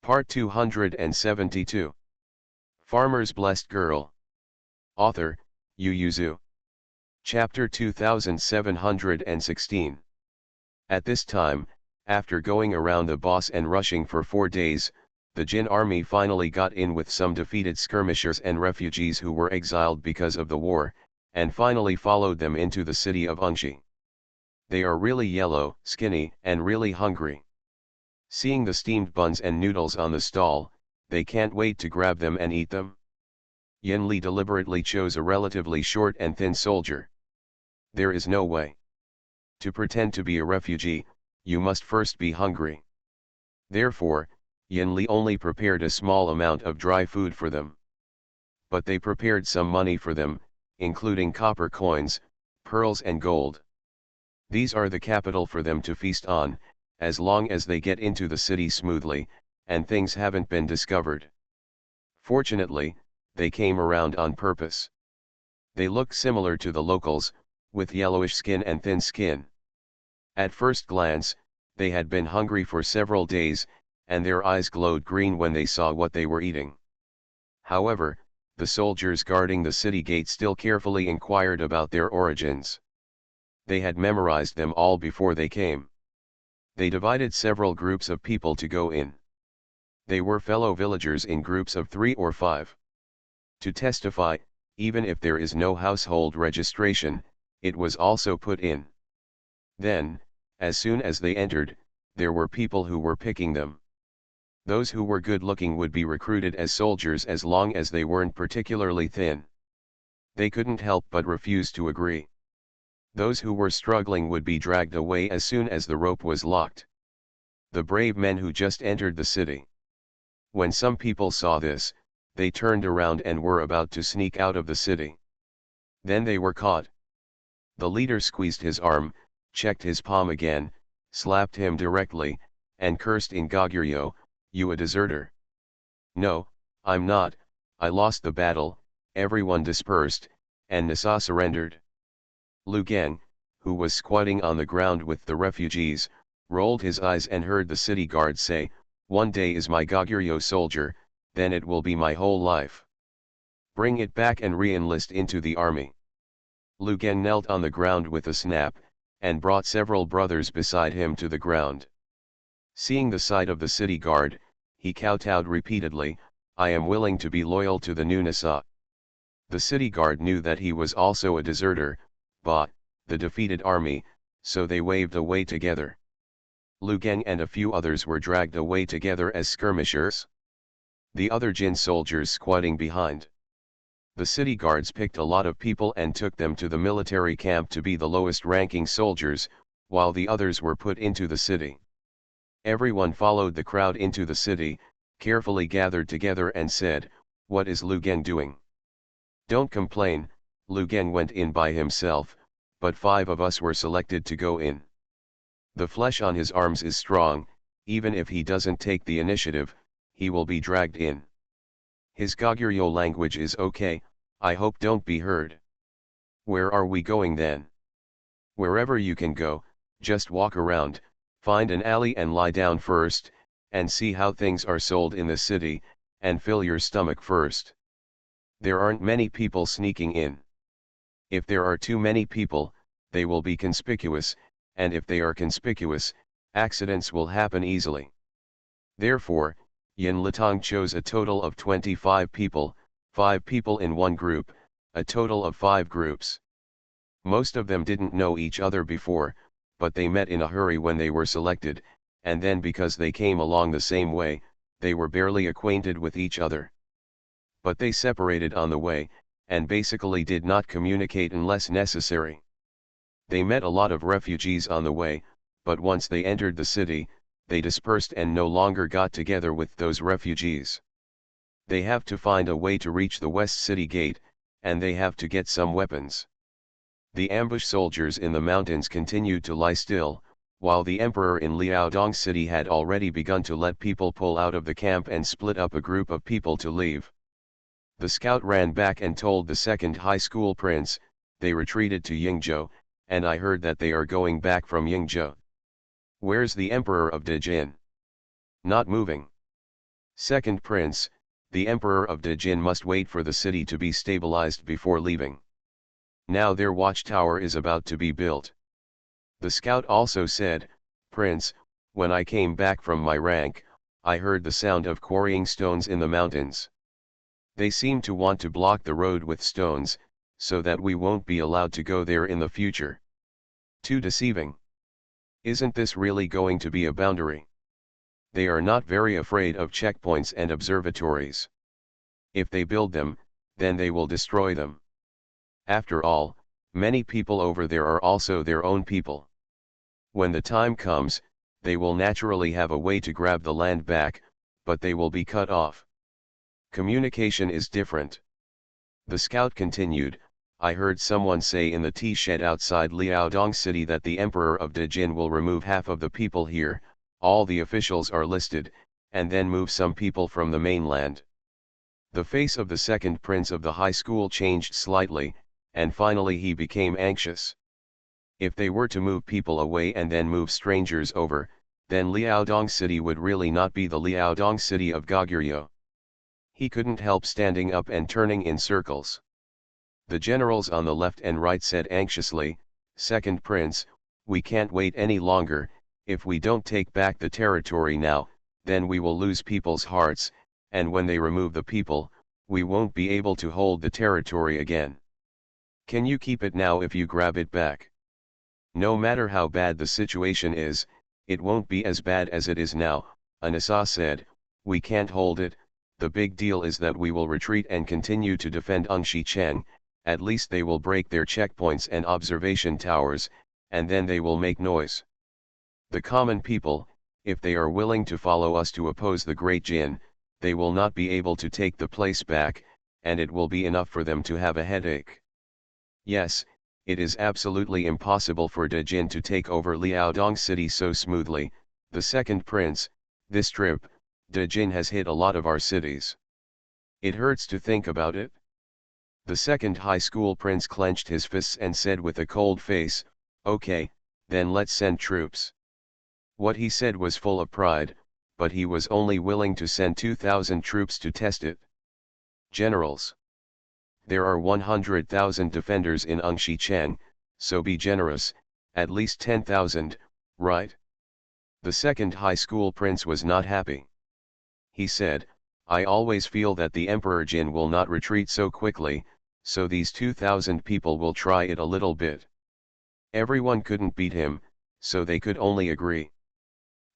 Part 272. Farmer's Blessed Girl. Author, Yu Zhu. Chapter 2716. At this time, after going around the boss and rushing for 4 days, the Jin army finally got in with some defeated skirmishers and refugees who were exiled because of the war, and finally followed them into the city of Ungshi. They are really yellow, skinny, and really hungry. Seeing the steamed buns and noodles on the stall, they can't wait to grab them and eat them. Yin Li deliberately chose a relatively short and thin soldier. There is no way. To pretend to be a refugee, you must first be hungry. Therefore, Yin Li only prepared a small amount of dry food for them. But they prepared some money for them, including copper coins, pearls and gold. These are the capital for them to feast on, as long as they get into the city smoothly, and things haven't been discovered. Fortunately, they came around on purpose. They look similar to the locals, with yellowish skin and thin skin. At first glance, they had been hungry for several days, and their eyes glowed green when they saw what they were eating. However, the soldiers guarding the city gate still carefully inquired about their origins. They had memorized them all before they came. They divided several groups of people to go in. They were fellow villagers in groups of 3 or 5. To testify, even if there is no household registration, it was also put in. Then, as soon as they entered, there were people who were picking them. Those who were good-looking would be recruited as soldiers as long as they weren't particularly thin. They couldn't help but refuse to agree. Those who were struggling would be dragged away as soon as the rope was locked. The brave men who just entered the city. When some people saw this, they turned around and were about to sneak out of the city. Then they were caught. The leader squeezed his arm, checked his palm again, slapped him directly, and cursed in Goguryeo, "You a deserter?" "No, I'm not, I lost the battle." Everyone dispersed, and Nasa surrendered. Lu Geng, who was squatting on the ground with the refugees, rolled his eyes and heard the city guard say, "One day is my Goguryeo soldier, then it will be my whole life. Bring it back and re-enlist into the army." Lu Geng knelt on the ground with a snap, and brought several brothers beside him to the ground. Seeing the sight of the city guard, he kowtowed repeatedly, "I am willing to be loyal to the new Nasa." The city guard knew that he was also a deserter, the defeated army, so they waved away together. Lu Geng and a few others were dragged away together as skirmishers. The other Jin soldiers squatting behind. The city guards picked a lot of people and took them to the military camp to be the lowest ranking soldiers, while the others were put into the city. Everyone followed the crowd into the city, carefully gathered together and said, "What is Lu Geng doing?" "Don't complain," Lu Geng went in by himself, but 5 of us were selected to go in. The flesh on his arms is strong, even if he doesn't take the initiative, he will be dragged in. His Goguryeo language is okay, I hope don't be heard. "Where are we going then?" "Wherever you can go, just walk around, find an alley and lie down first, and see how things are sold in the city, and fill your stomach first. There aren't many people sneaking in. If there are too many people, they will be conspicuous, and if they are conspicuous, accidents will happen easily." Therefore, Yin Litong chose a total of 25 people, 5 people in one group, a total of 5 groups. Most of them didn't know each other before, but they met in a hurry when they were selected, and then because they came along the same way, they were barely acquainted with each other. But they separated on the way, and basically did not communicate unless necessary. They met a lot of refugees on the way, but once they entered the city, they dispersed and no longer got together with those refugees. They have to find a way to reach the West City Gate, and they have to get some weapons. The ambush soldiers in the mountains continued to lie still, while the emperor in Liaodong City had already begun to let people pull out of the camp and split up a group of people to leave. The scout ran back and told the second high school prince, "They retreated to Yingzhou, and I heard that they are going back from Yingzhou." "Where's the emperor of Dejin?" "Not moving." Second prince, the emperor of Dejin must wait for the city to be stabilized before leaving. Now their watchtower is about to be built. The scout also said, Prince, when I came back from my rank, I heard the sound of quarrying stones in the mountains. They seem to want to block the road with stones, so that we won't be allowed to go there in the future. Too deceiving. Isn't this really going to be a boundary? They are not very afraid of checkpoints and observatories. If they build them, then they will destroy them. After all, many people over there are also their own people. When the time comes, they will naturally have a way to grab the land back, but they will be cut off. Communication is different. The scout continued, I heard someone say in the tea shed outside Liaodong City that the Emperor of Dejin will remove half of the people here, all the officials are listed, and then move some people from the mainland. The face of the second prince of the high school changed slightly, and finally he became anxious. If they were to move people away and then move strangers over, then Liaodong City would really not be the Liaodong City of Goguryeo. He couldn't help standing up and turning in circles. The generals on the left and right said anxiously, Second Prince, we can't wait any longer, if we don't take back the territory now, then we will lose people's hearts, and when they remove the people, we won't be able to hold the territory again. Can you keep it now if you grab it back? No matter how bad the situation is, it won't be as bad as it is now, Anasa said, we can't hold it, the big deal is that we will retreat and continue to defend Ancientchina, at least they will break their checkpoints and observation towers, and then they will make noise. The common people, if they are willing to follow us to oppose the Great Jin, they will not be able to take the place back, and it will be enough for them to have a headache. Yes, it is absolutely impossible for Dejin to take over Liaodong City so smoothly, the second prince, this trip, Dejin has hit a lot of our cities. It hurts to think about it. The second high school prince clenched his fists and said with a cold face, okay, then let's send troops. What he said was full of pride, but he was only willing to send 2,000 troops to test it. Generals. There are 100,000 defenders in Ancientchina, so be generous, at least 10,000, right? The second high school prince was not happy. He said, I always feel that the Emperor Jin will not retreat so quickly, so these 2,000 people will try it a little bit. Everyone couldn't beat him, so they could only agree.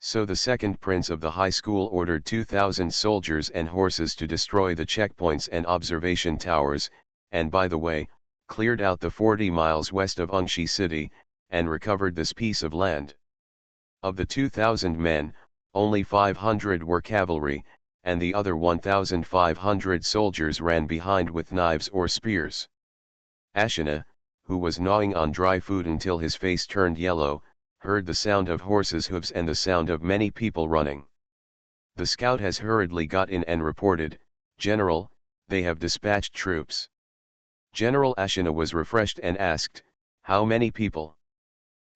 So the second prince of the high school ordered 2,000 soldiers and horses to destroy the checkpoints and observation towers, and by the way, cleared out the 40 miles west of Ungshi city, and recovered this piece of land. Of the 2,000 men, only 500 were cavalry, and the other 1,500 soldiers ran behind with knives or spears. Ashina, who was gnawing on dry food until his face turned yellow, heard the sound of horses' hooves and the sound of many people running. The scout has hurriedly got in and reported, General, they have dispatched troops. General Ashina was refreshed and asked, how many people?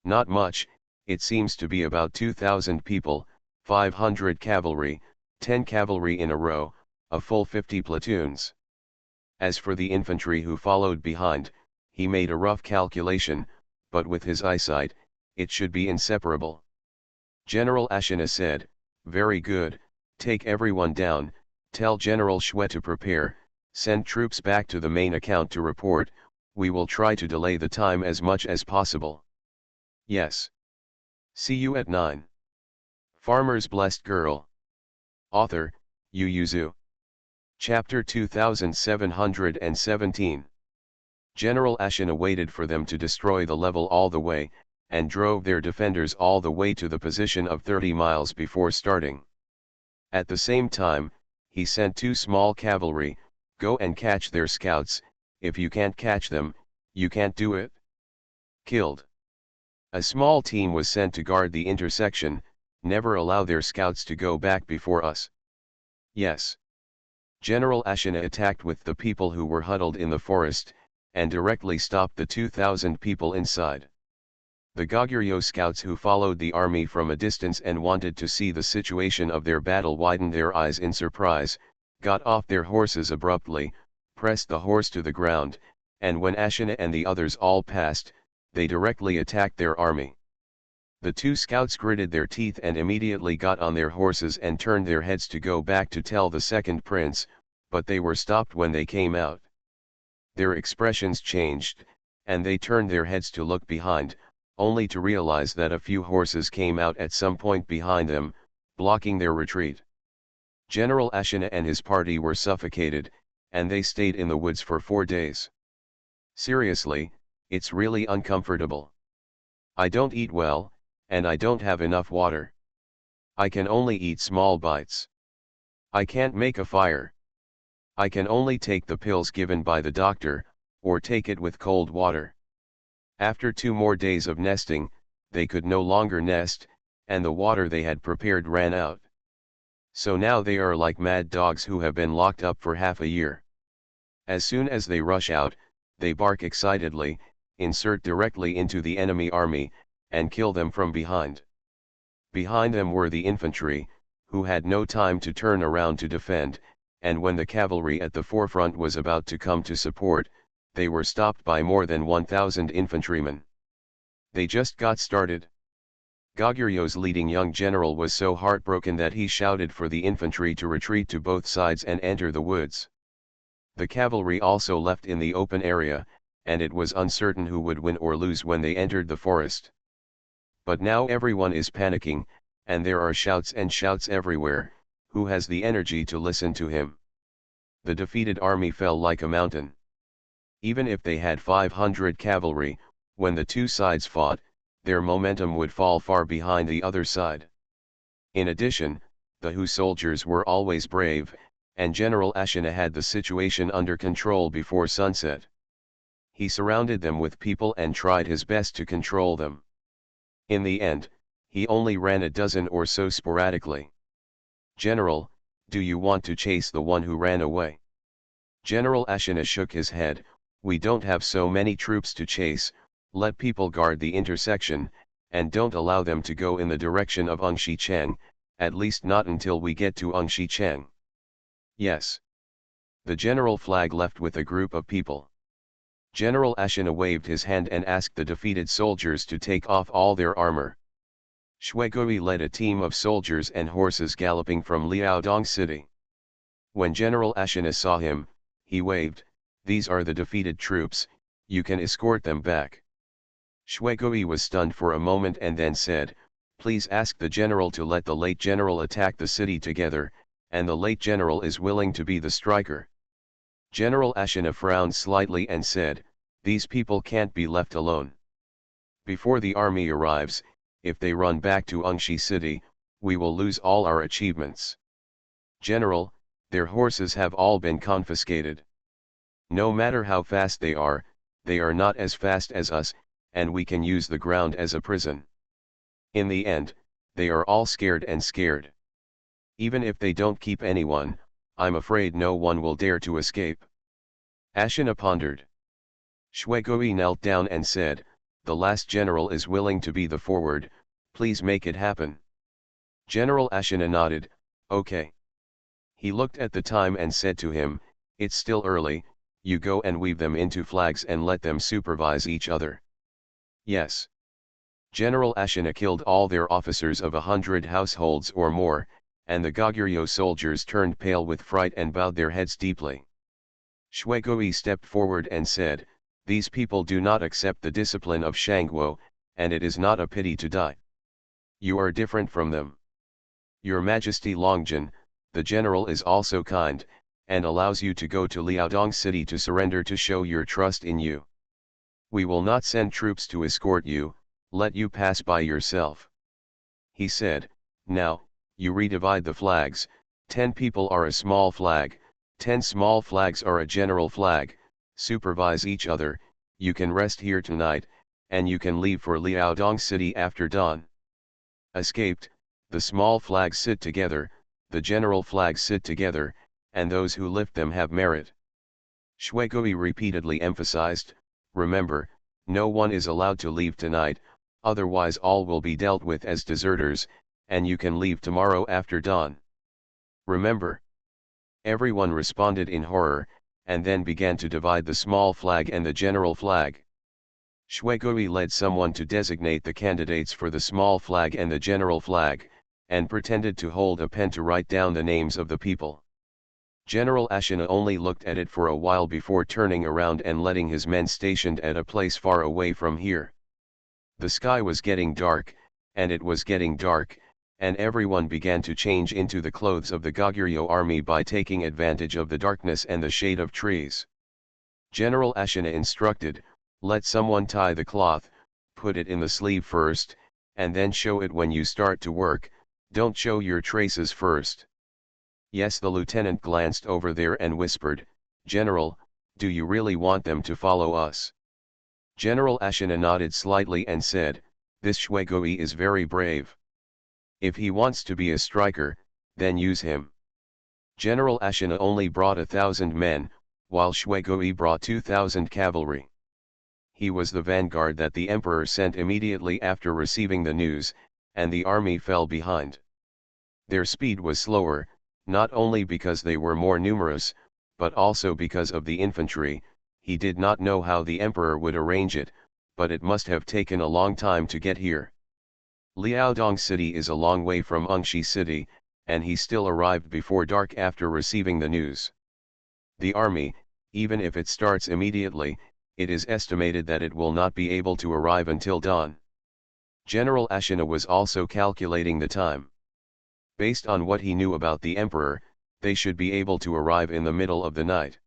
Not much, it seems to be about 2,000 people, 500 cavalry, 10 cavalry in a row, a full 50 platoons. As for the infantry who followed behind, he made a rough calculation, but with his eyesight, it should be inseparable. General Ashina said, very good, take everyone down, tell General Xue to prepare, send troops back to the main account to report, we will try to delay the time as much as possible. Yes. See you at 9. Farmer's Blessed Girl. Author, Yu Yuzu. Chapter 2717. General Ashina waited for them to destroy the level all the way, and drove their defenders all the way to the position of 30 miles before starting. At the same time, he sent 2 small cavalry, go and catch their scouts, if you can't catch them, you can't do it. Killed. A small team was sent to guard the intersection, never allow their scouts to go back before us. Yes. General Ashina attacked with the people who were huddled in the forest, and directly stopped the 2,000 people inside. The Goguryeo scouts who followed the army from a distance and wanted to see the situation of their battle widened their eyes in surprise, got off their horses abruptly, pressed the horse to the ground, and when Ashina and the others all passed, they directly attacked their army. The two scouts gritted their teeth and immediately got on their horses and turned their heads to go back to tell the second prince, but they were stopped when they came out. Their expressions changed, and they turned their heads to look behind, only to realize that a few horses came out at some point behind them, blocking their retreat. General Ashina and his party were suffocated, and they stayed in the woods for 4 days. Seriously, it's really uncomfortable. I don't eat well, and I don't have enough water. I can only eat small bites. I can't make a fire. I can only take the pills given by the doctor, or take it with cold water. After 2 more days of nesting, they could no longer nest, and the water they had prepared ran out. So now they are like mad dogs who have been locked up for half a year. As soon as they rush out, they bark excitedly, insert directly into the enemy army, and kill them from behind. Behind them were the infantry, who had no time to turn around to defend, and when the cavalry at the forefront was about to come to support, they were stopped by more than 1,000 infantrymen. They just got started. Goguryeu's leading young general was so heartbroken that he shouted for the infantry to retreat to both sides and enter the woods. The cavalry also left in the open area, and it was uncertain who would win or lose when they entered the forest. But now everyone is panicking, and there are shouts and shouts everywhere. Who has the energy to listen to him? The defeated army fell like a mountain. Even if they had 500 cavalry, when the two sides fought, their momentum would fall far behind the other side. In addition, the Hu soldiers were always brave, and General Ashina had the situation under control before sunset. He surrounded them with people and tried his best to control them. In the end, he only ran a dozen or so sporadically. "General, do you want to chase the one who ran away?" General Ashina shook his head. "We don't have so many troops to chase. Let people guard the intersection, and don't allow them to go in the direction of Angshichang, at least not until we get to Angshichang." "Yes." The general flag left with a group of people. General Ashina waved his hand and asked the defeated soldiers to take off all their armor. Shuigui led a team of soldiers and horses galloping from Liaodong city. When General Ashina saw him, he waved, "These are the defeated troops, you can escort them back." Shuigui was stunned for a moment and then said, "Please ask the general to let the late general attack the city together, and the late general is willing to be the striker." General Ashina frowned slightly and said, "These people can't be left alone. Before the army arrives, if they run back to Angshi city, we will lose all our achievements. General, their horses have all been confiscated. No matter how fast they are not as fast as us, and we can use the ground as a prison. In the end, they are all scared and scared. Even if they don't keep anyone, I'm afraid no one will dare to escape." Ashina pondered. Shuigui knelt down and said, "The last general is willing to be the forward, please make it happen." General Ashina nodded, "Okay." He looked at the time and said to him, "It's still early, you go and weave them into flags and let them supervise each other." "Yes." General Ashina killed all their officers of 100 households or more, and the Goguryeo soldiers turned pale with fright and bowed their heads deeply. Shuigui stepped forward and said, "These people do not accept the discipline of Shangguo, and it is not a pity to die. You are different from them. Your Majesty Longjin, the general is also kind, and allows you to go to Liaodong city to surrender to show your trust in you. We will not send troops to escort you, let you pass by yourself." He said, "Now, you redivide the flags, 10 people are a small flag, 10 small flags are a general flag, supervise each other, you can rest here tonight, and you can leave for Liaodong city after dawn. Escaped, the small flags sit together, the general flags sit together, and those who lift them have merit." Shuigui repeatedly emphasized, "Remember, no one is allowed to leave tonight, otherwise all will be dealt with as deserters, and you can leave tomorrow after dawn. Remember?" Everyone responded in horror, and then began to divide the small flag and the general flag. Shwegui led someone to designate the candidates for the small flag and the general flag, and pretended to hold a pen to write down the names of the people. General Ashina only looked at it for a while before turning around and letting his men stationed at a place far away from here. The sky was getting dark, and it was getting dark, and everyone began to change into the clothes of the Goguryeo army by taking advantage of the darkness and the shade of trees. General Ashina instructed, "Let someone tie the cloth, put it in the sleeve first, and then show it when you start to work, don't show your traces first." Yes, the lieutenant glanced over there and whispered, "General, do you really want them to follow us?" General Ashina nodded slightly and said, "This Shwegui is very brave. If he wants to be a striker, then use him." General Ashina only brought 1,000 men, while Shwegui brought 2,000 cavalry. He was the vanguard that the emperor sent immediately after receiving the news, and the army fell behind. Their speed was slower, not only because they were more numerous, but also because of the infantry. He did not know how the emperor would arrange it, but it must have taken a long time to get here. Liaodong city is a long way from Ungshi city, and he still arrived before dark after receiving the news. The army, even if it starts immediately, it is estimated that it will not be able to arrive until dawn. General Ashina was also calculating the time. Based on what he knew about the emperor, they should be able to arrive in the middle of the night.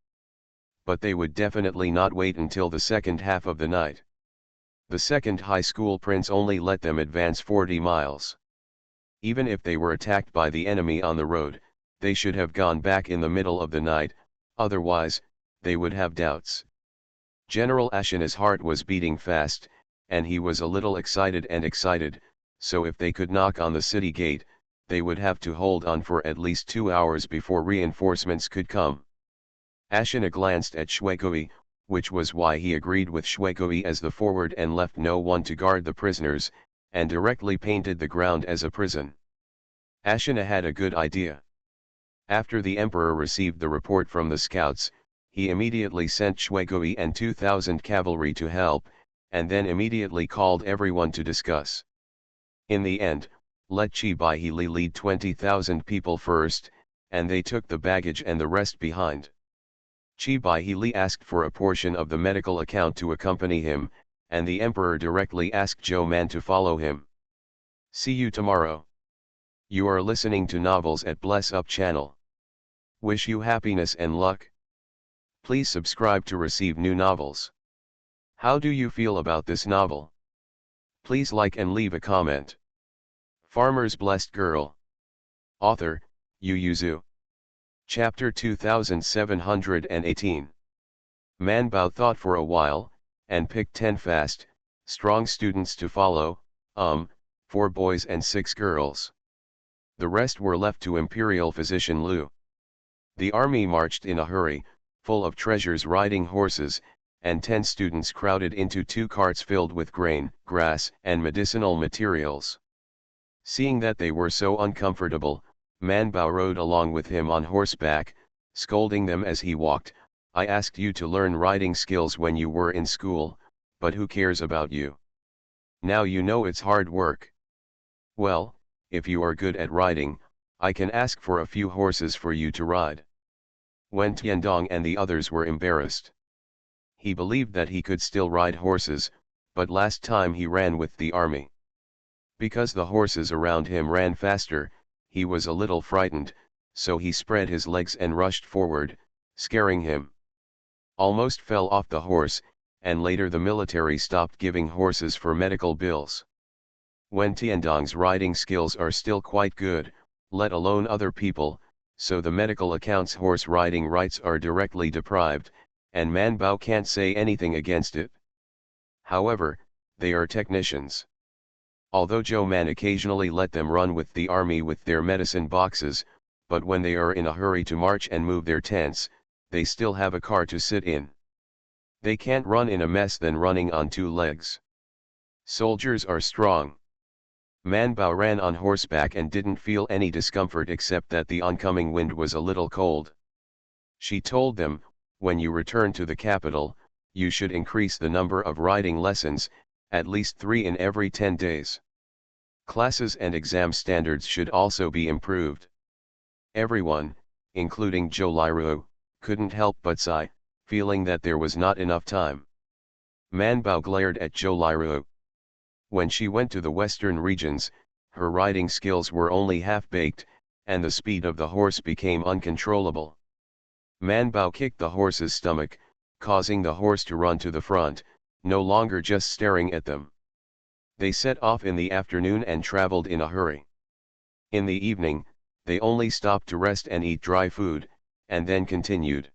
But they would definitely not wait until the second half of the night. The second high school prince only let them advance 40 miles. Even if they were attacked by the enemy on the road, they should have gone back in the middle of the night, otherwise, they would have doubts. General Ashina's heart was beating fast, and he was a little excited, so if they could knock on the city gate, they would have to hold on for at least 2 hours before reinforcements could come. Ashina glanced at Shwegui, which was why he agreed with Shwegui as the forward and left no one to guard the prisoners, and directly painted the ground as a prison. Ashina had a good idea. After the emperor received the report from the scouts, he immediately sent Shwegui and 2,000 cavalry to help, and then immediately called everyone to discuss. In the end, let Chi Bai Li lead 20,000 people first, and they took the baggage and the rest behind. Chi Bai Li asked for a portion of the medical account to accompany him, and the emperor directly asked Zhou Man to follow him. See you tomorrow. You are listening to Novels at Bless Up channel. Wish you happiness and luck. Please subscribe to receive new novels. How do you feel about this novel? Please like and leave a comment. Farmer's Blessed Girl. Author, Yu Yuzu. Chapter 2718. Man Bao thought for a while, and picked 10 fast, strong students to follow, 4 boys and 6 girls. The rest were left to Imperial Physician Lu. The army marched in a hurry, full of treasures riding horses, and 10 students crowded into 2 carts filled with grain, grass, and medicinal materials. Seeing that they were so uncomfortable, Man Bao rode along with him on horseback, scolding them as he walked. "I asked you to learn riding skills when you were in school, but who cares about you? Now you know it's hard work. Well, if you are good at riding, I can ask for a few horses for you to ride." Wen Tiandong and the others were embarrassed. He believed that he could still ride horses, but last time he ran with the army. Because the horses around him ran faster, he was a little frightened, so he spread his legs and rushed forward, scaring him. Almost fell off the horse, and later the military stopped giving horses for medical bills. Wen Tiandong's riding skills are still quite good, let alone other people, so the medical accounts horse riding rights are directly deprived, and Man Bao can't say anything against it. However, they are technicians. Although Zhou Man occasionally let them run with the army with their medicine boxes, but when they are in a hurry to march and move their tents, they still have a car to sit in. They can't run in a mess than running on 2 legs. Soldiers are strong. Man Bao ran on horseback and didn't feel any discomfort except that the oncoming wind was a little cold. She told them, when you return to the capital, you should increase the number of riding lessons, at least 3 in every 10 days. Classes and exam standards should also be improved. Everyone, including Zhou Liruo, couldn't help but sigh, feeling that there was not enough time. Man Bao glared at Zhou Liruo. When she went to the western regions, her riding skills were only half-baked, and the speed of the horse became uncontrollable. Man Bao kicked the horse's stomach, causing the horse to run to the front, no longer just staring at them. They set off in the afternoon and traveled in a hurry. In the evening, they only stopped to rest and eat dry food, and then continued.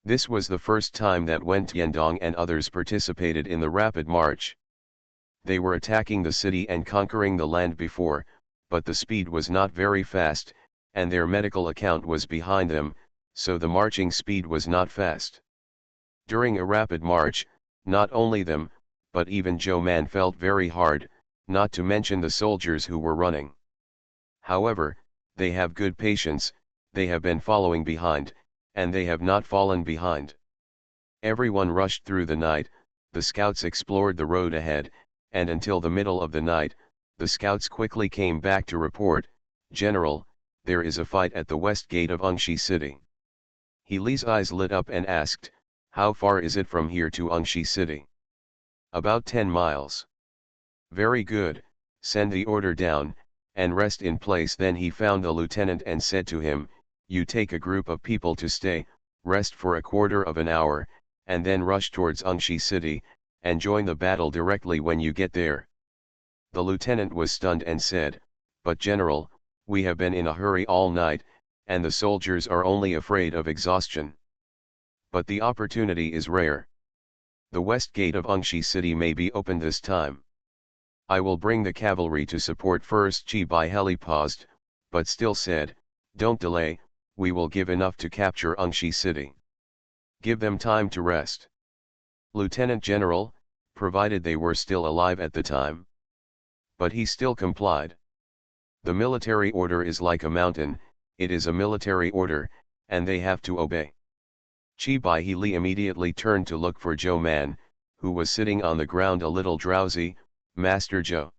This was the first time that Wen Tiandong and others participated in the rapid march. They were attacking the city and conquering the land before, but the speed was not very fast, and their medical account was behind them, so the marching speed was not fast. During a rapid march, not only them, but even Zhou Man felt very hard, not to mention the soldiers who were running. However, they have good patience, they have been following behind, and they have not fallen behind. Everyone rushed through the night, the scouts explored the road ahead, and until the middle of the night, the scouts quickly came back to report, "General, there is a fight at the west gate of Ungshi city." He Li's eyes lit up and asked, "How far is it from here to Ungshi city?" "About 10 miles. "Very good, send the order down, and rest in place." Then he found the lieutenant and said to him, "You take a group of people to stay, rest for a quarter of an hour, and then rush towards Ungshi city, and join the battle directly when you get there." The lieutenant was stunned and said, "But General, we have been in a hurry all night, and the soldiers are only afraid of exhaustion." "But the opportunity is rare. The west gate of Ungshi city may be opened this time. I will bring the cavalry to support first." Chi Bai Heli paused, but still said, "Don't delay, we will give enough to capture Ungshi city. Give them time to rest." "Lieutenant General, provided they were still alive at the time." But he still complied. The military order is like a mountain, it is a military order, and they have to obey. Chi Bai Li immediately turned to look for Zhou Man, who was sitting on the ground a little drowsy. "Master Zhou."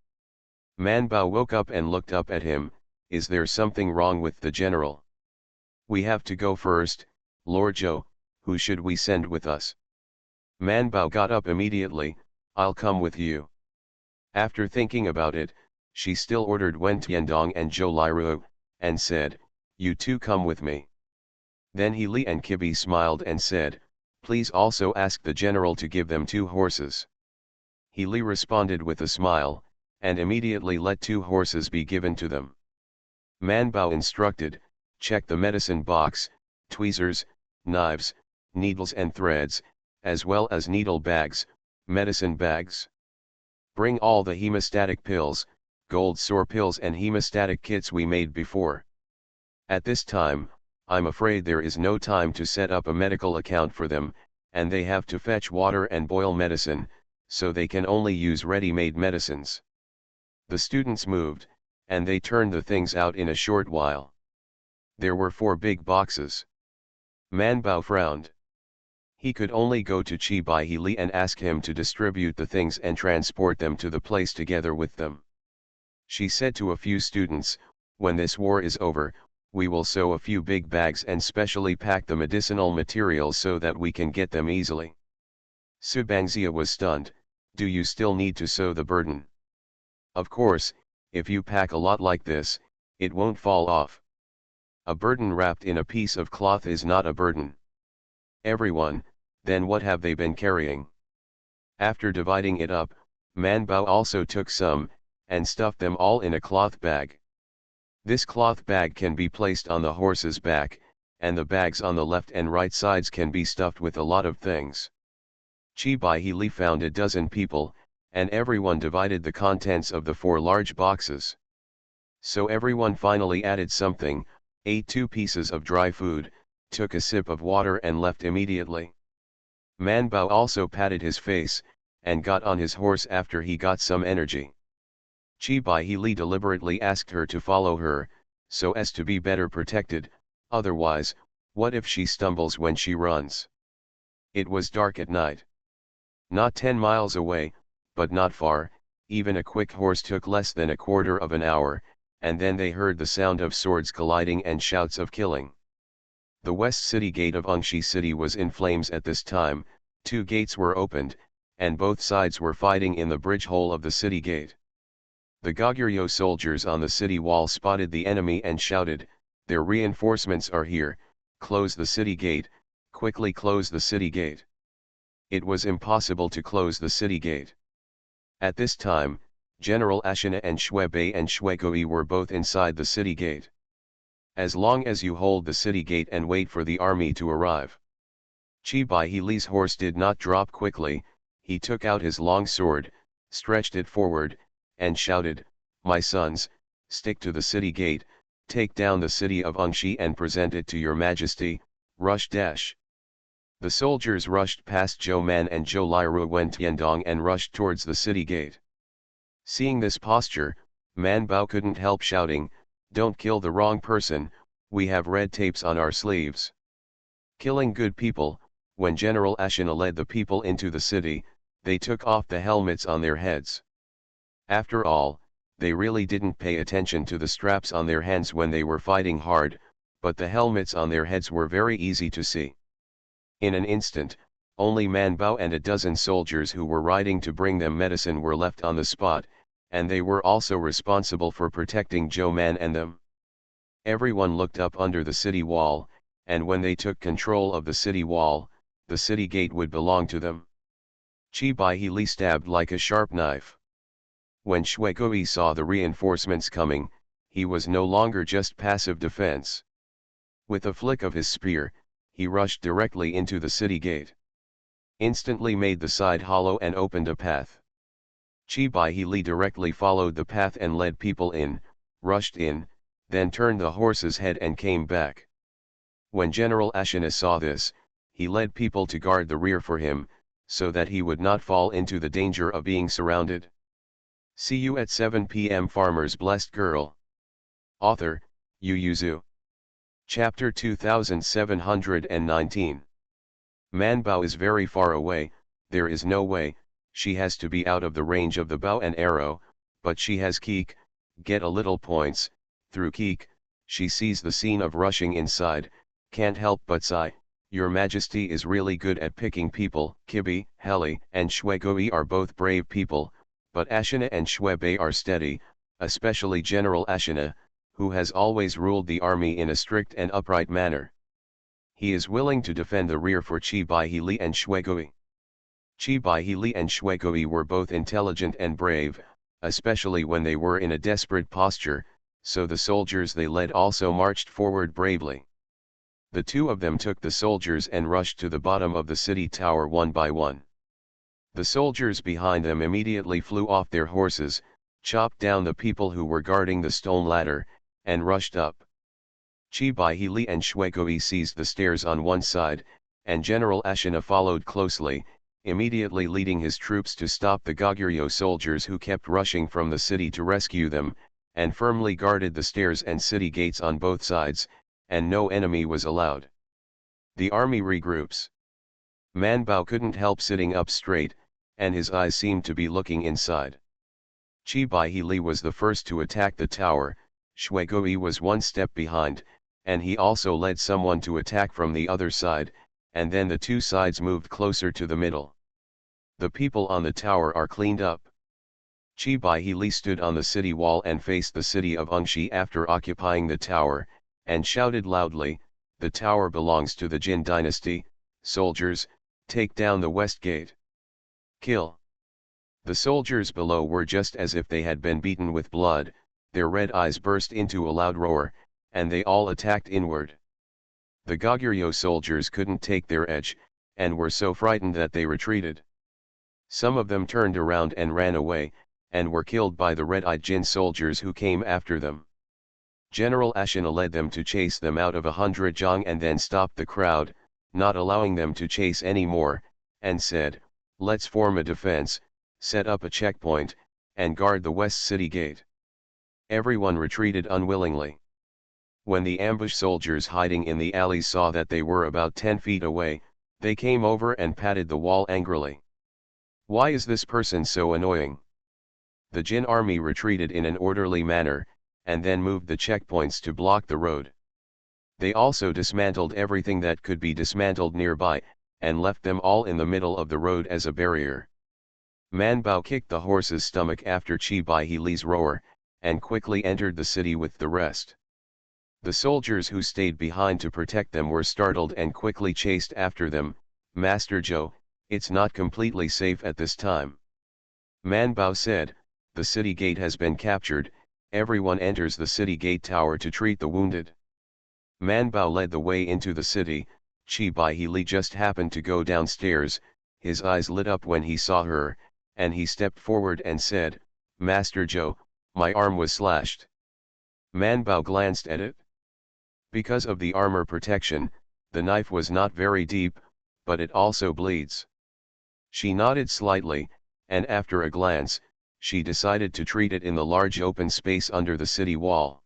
Man Bao woke up and looked up at him. "Is there something wrong with the general?" "We have to go first, Lord Zhou. Who should we send with us?" Man Bao got up immediately. "I'll come with you." After thinking about it, she still ordered Wen Tiandong and Zhou Liruo, and said, "You two come with me." Then He Li and Kibi smiled and said, "Please also ask the general to give them 2 horses." He Li responded with a smile, and immediately let 2 horses be given to them. Man Bao instructed, "Check the medicine box, tweezers, knives, needles and threads, as well as needle bags, medicine bags. Bring all the hemostatic pills, gold sore pills and hemostatic kits we made before. At this time, I'm afraid there is no time to set up a medical account for them, and they have to fetch water and boil medicine, so they can only use ready-made medicines." The students moved, and they turned the things out in a short while. There were 4 big boxes. Man Bao frowned. He could only go to Chi Bai Li and ask him to distribute the things and transport them to the place together with them. She said to a few students, "When this war is over, we will sew a few big bags and specially pack the medicinal materials so that we can get them easily." Subangzia was stunned. "Do you still need to sew the burden?" "Of course, if you pack a lot like this, it won't fall off. A burden wrapped in a piece of cloth is not a burden." "Everyone, then what have they been carrying?" After dividing it up, Man Bao also took some, and stuffed them all in a cloth bag. This cloth bag can be placed on the horse's back, and the bags on the left and right sides can be stuffed with a lot of things. Chi Bai Li found a dozen people, and everyone divided the contents of the 4 large boxes. So everyone finally added something, ate 2 pieces of dry food, took a sip of water and left immediately. Man Bao also patted his face, and got on his horse after he got some energy. Bai Li deliberately asked her to follow her, so as to be better protected, otherwise, what if she stumbles when she runs? It was dark at night. Not 10 miles away, but not far, even a quick horse took less than a quarter of an hour, and then they heard the sound of swords colliding and shouts of killing. The west city gate of Ungshi city was in flames at this time, 2 gates were opened, and both sides were fighting in the bridge hole of the city gate. The Goguryeo soldiers on the city wall spotted the enemy and shouted, "Their reinforcements are here, close the city gate, quickly close the city gate." It was impossible to close the city gate. At this time, General Ashina and Xue Bei and Xue Gui were both inside the city gate. As long as you hold the city gate and wait for the army to arrive. Bai Li's horse did not drop quickly, he took out his long sword, stretched it forward, and shouted, "My sons, stick to the city gate, take down the city of Ungshi and present it to your majesty, rush dash." The soldiers rushed past Zhou Man and Zhou Liru Wen Tiandong and rushed towards the city gate. Seeing this posture, Man Bao couldn't help shouting, "Don't kill the wrong person, we have red tapes on our sleeves." Killing good people. When General Ashina led the people into the city, they took off the helmets on their heads. After all, they really didn't pay attention to the straps on their hands when they were fighting hard, but the helmets on their heads were very easy to see. In an instant, only Man Bao and a dozen soldiers who were riding to bring them medicine were left on the spot, and they were also responsible for protecting Zhou Man and them. Everyone looked up under the city wall, and when they took control of the city wall, the city gate would belong to them. Bai Li stabbed like a sharp knife. When Xue Gui saw the reinforcements coming, he was no longer just passive defense. With a flick of his spear, he rushed directly into the city gate. Instantly made the side hollow and opened a path. Bai Li directly followed the path and led people in, rushed in, then turned the horse's head and came back. When General Ashina saw this, he led people to guard the rear for him, so that he would not fall into the danger of being surrounded. See you at 7 p.m. Farmer's Blessed Girl. Author, Yu Yuzu. Chapter 2719. Man Bao is very far away, there is no way, she has to be out of the range of the bow and arrow, but she has Keek, get a little points, through Keek, she sees the scene of rushing inside, can't help but sigh, "Your Majesty is really good at picking people." Kibi, Heli, and Xue Gui are both brave people, but Ashina and Xue Bei are steady, especially General Ashina, who has always ruled the army in a strict and upright manner. He is willing to defend the rear for Bai Li and Xue Gui. Bai Li and Xue Gui were both intelligent and brave, especially when they were in a desperate posture, so the soldiers they led also marched forward bravely. The two of them took the soldiers and rushed to the bottom of the city tower one by one. The soldiers behind them immediately flew off their horses, chopped down the people who were guarding the stone ladder, and rushed up. Bai Li and Xue Gui seized the stairs on one side, and General Ashina followed closely, immediately leading his troops to stop the Goguryeo soldiers who kept rushing from the city to rescue them, and firmly guarded the stairs and city gates on both sides, and no enemy was allowed. The army regroups. Man Bao couldn't help sitting up straight, and his eyes seemed to be looking inside. Bai Li was the first to attack the tower, Xue Gui was one step behind, and he also led someone to attack from the other side, and then the two sides moved closer to the middle. The people on the tower are cleaned up. Bai Li stood on the city wall and faced the city of Ungshi after occupying the tower, and shouted loudly, "The tower belongs to the Jin dynasty, soldiers, take down the west gate. Kill." The soldiers below were just as if they had been beaten with blood, their red eyes burst into a loud roar, and they all attacked inward. The Goguryeo soldiers couldn't take their edge, and were so frightened that they retreated. Some of them turned around and ran away, and were killed by the red-eyed Jin soldiers who came after them. General Ashina led them to chase them out of 100 zhang and then stopped the crowd, not allowing them to chase any more, and said, Let's form a defense, set up a checkpoint, and guard the west city gate. Everyone retreated unwillingly. When the ambush soldiers hiding in the alleys saw that they were about 10 feet away, they came over and patted the wall angrily. Why is this person so annoying? The Jin army retreated in an orderly manner, and then moved the checkpoints to block the road. They also dismantled everything that could be dismantled nearby, and left them all in the middle of the road as a barrier. Man Bao kicked the horse's stomach after Chi Bai Li's roar, and quickly entered the city with the rest. The soldiers who stayed behind to protect them were startled and quickly chased after them. Master Zhou, it's not completely safe at this time. Man Bao said, the city gate has been captured, everyone enters the city gate tower to treat the wounded. Man Bao led the way into the city. Chi Bai Li just happened to go downstairs, his eyes lit up when he saw her, and he stepped forward and said, Master Zhou, my arm was slashed. Man Bao glanced at it. Because of the armor protection, the knife was not very deep, but it also bleeds. She nodded slightly, and after a glance, she decided to treat it in the large open space under the city wall.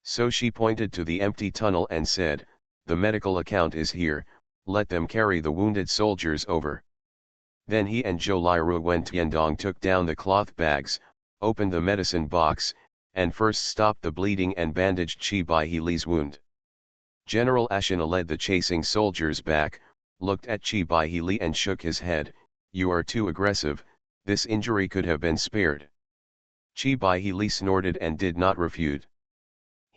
So she pointed to the empty tunnel and said, the medical account is here, let them carry the wounded soldiers over. Then he and Zhou Liru went. Tiandong took down the cloth bags, opened the medicine box, and first stopped the bleeding and bandaged Chi Bai Li's wound. General Ashina led the chasing soldiers back, looked at Chi Bai Li and shook his head, you are too aggressive, this injury could have been spared. Chi Bai Li snorted and did not refute.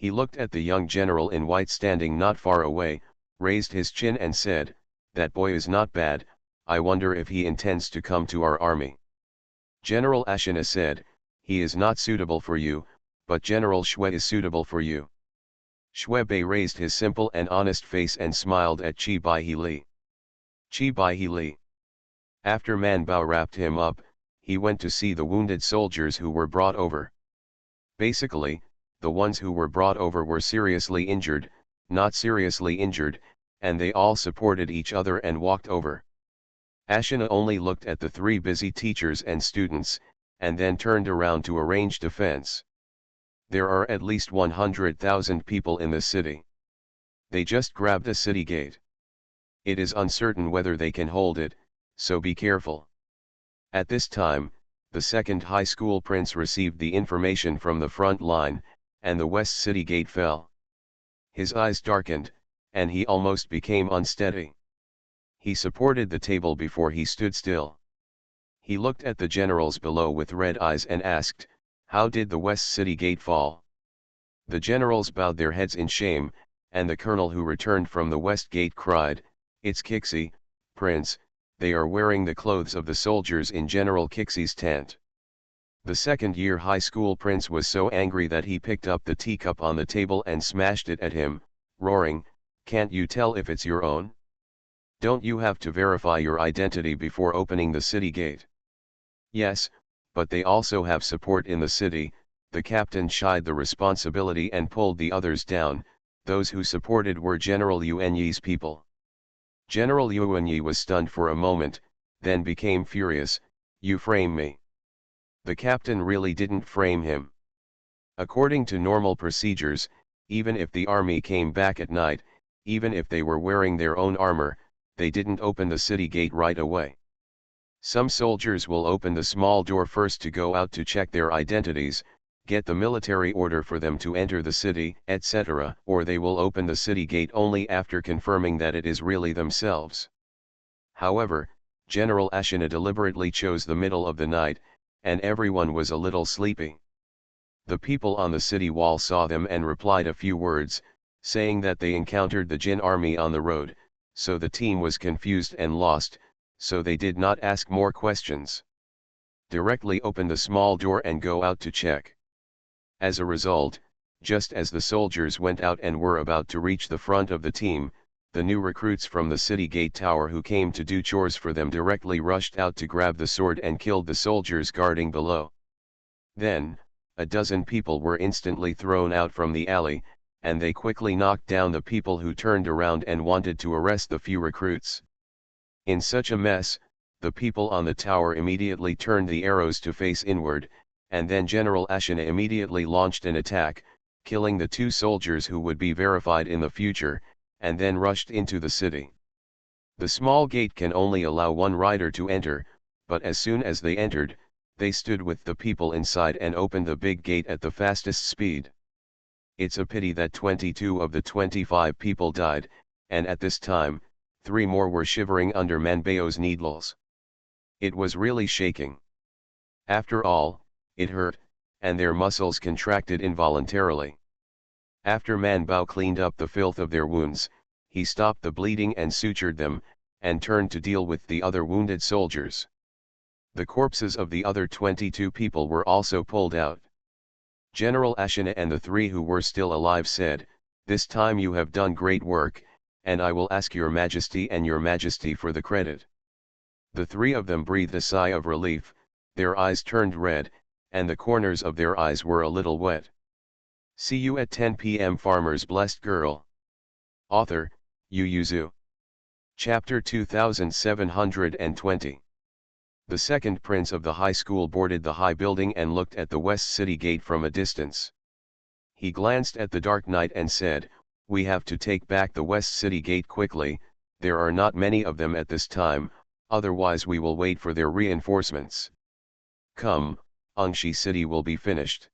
He looked at the young general in white standing not far away, raised his chin and said, that boy is not bad, I wonder if he intends to come to our army. General Ashina said, he is not suitable for you, but General Xue is suitable for you. Xue Bei raised his simple and honest face and smiled at Chi Bai Li. Chi Bai Li. After Man Bao wrapped him up, he went to see the wounded soldiers who were brought over. Basically, the ones who were brought over were seriously injured, not seriously injured, and they all supported each other and walked over. Ashina only looked at the three busy teachers and students, and then turned around to arrange defense. There are at least 100,000 people in the city. They just grabbed a city gate. It is uncertain whether they can hold it, so be careful. At this time, the second high school prince received the information from the front line, and the west city gate fell. His eyes darkened, and he almost became unsteady. He supported the table before he stood still. He looked at the generals below with red eyes and asked, how did the west city gate fall? The generals bowed their heads in shame, and the colonel who returned from the west gate cried, it's Kixi, Prince, they are wearing the clothes of the soldiers in General Kixi's tent. The second-year high school prince was so angry that he picked up the teacup on the table and smashed it at him, roaring, can't you tell if it's your own? Don't you have to verify your identity before opening the city gate? Yes, but they also have support in the city. The captain shied the responsibility and pulled the others down. Those who supported were General Yuanyi's people. General Yuanyi was stunned for a moment, then became furious, you frame me. The captain really didn't frame him. According to normal procedures, even if the army came back at night, even if they were wearing their own armor, they didn't open the city gate right away. Some soldiers will open the small door first to go out to check their identities, get the military order for them to enter the city, etc., or they will open the city gate only after confirming that it is really themselves. However, General Ashina deliberately chose the middle of the night, and everyone was a little sleepy. The people on the city wall saw them and replied a few words, saying that they encountered the Jin army on the road, so the team was confused and lost, so they did not ask more questions. Directly open the small door and go out to check. As a result, just as the soldiers went out and were about to reach the front of the team, the new recruits from the city gate tower who came to do chores for them directly rushed out to grab the sword and killed the soldiers guarding below. Then, a dozen people were instantly thrown out from the alley, and they quickly knocked down the people who turned around and wanted to arrest the few recruits. In such a mess, the people on the tower immediately turned the arrows to face inward, and then General AncientChina immediately launched an attack, killing the 2 soldiers who would be verified in the future, and then rushed into the city. The small gate can only allow 1 rider to enter, but as soon as they entered, they stood with the people inside and opened the big gate at the fastest speed. It's a pity that 22 of the 25 people died, and at this time, 3 more were shivering under Manbao's needles. It was really shaking. After all, it hurt, and their muscles contracted involuntarily. After Manbao cleaned up the filth of their wounds, he stopped the bleeding and sutured them, and turned to deal with the other wounded soldiers. The corpses of the other 22 people were also pulled out. General AncientChina and the 3 who were still alive said, "This time you have done great work, and I will ask your majesty and your majesty for the credit." The 3 of them breathed a sigh of relief, their eyes turned red, and the corners of their eyes were a little wet. See you at 10 p.m. Farmer's Blessed Girl. Author, Yu Yuzu. Chapter 2720. The second prince of the high school boarded the high building and looked at the West City Gate from a distance. He glanced at the dark night and said, "We have to take back the West City Gate quickly, there are not many of them at this time, otherwise we will wait for their reinforcements. Come, Angshi City will be finished."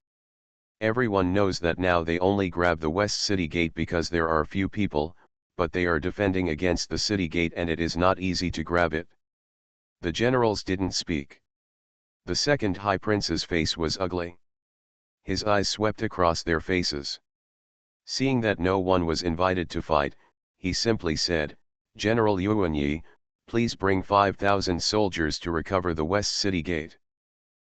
Everyone knows that now they only grab the West City Gate because there are few people, but they are defending against the city gate and it is not easy to grab it. The generals didn't speak. The second high prince's face was ugly. His eyes swept across their faces. Seeing that no one was invited to fight, he simply said, "General Yuanyi, please bring 5,000 soldiers to recover the West City Gate."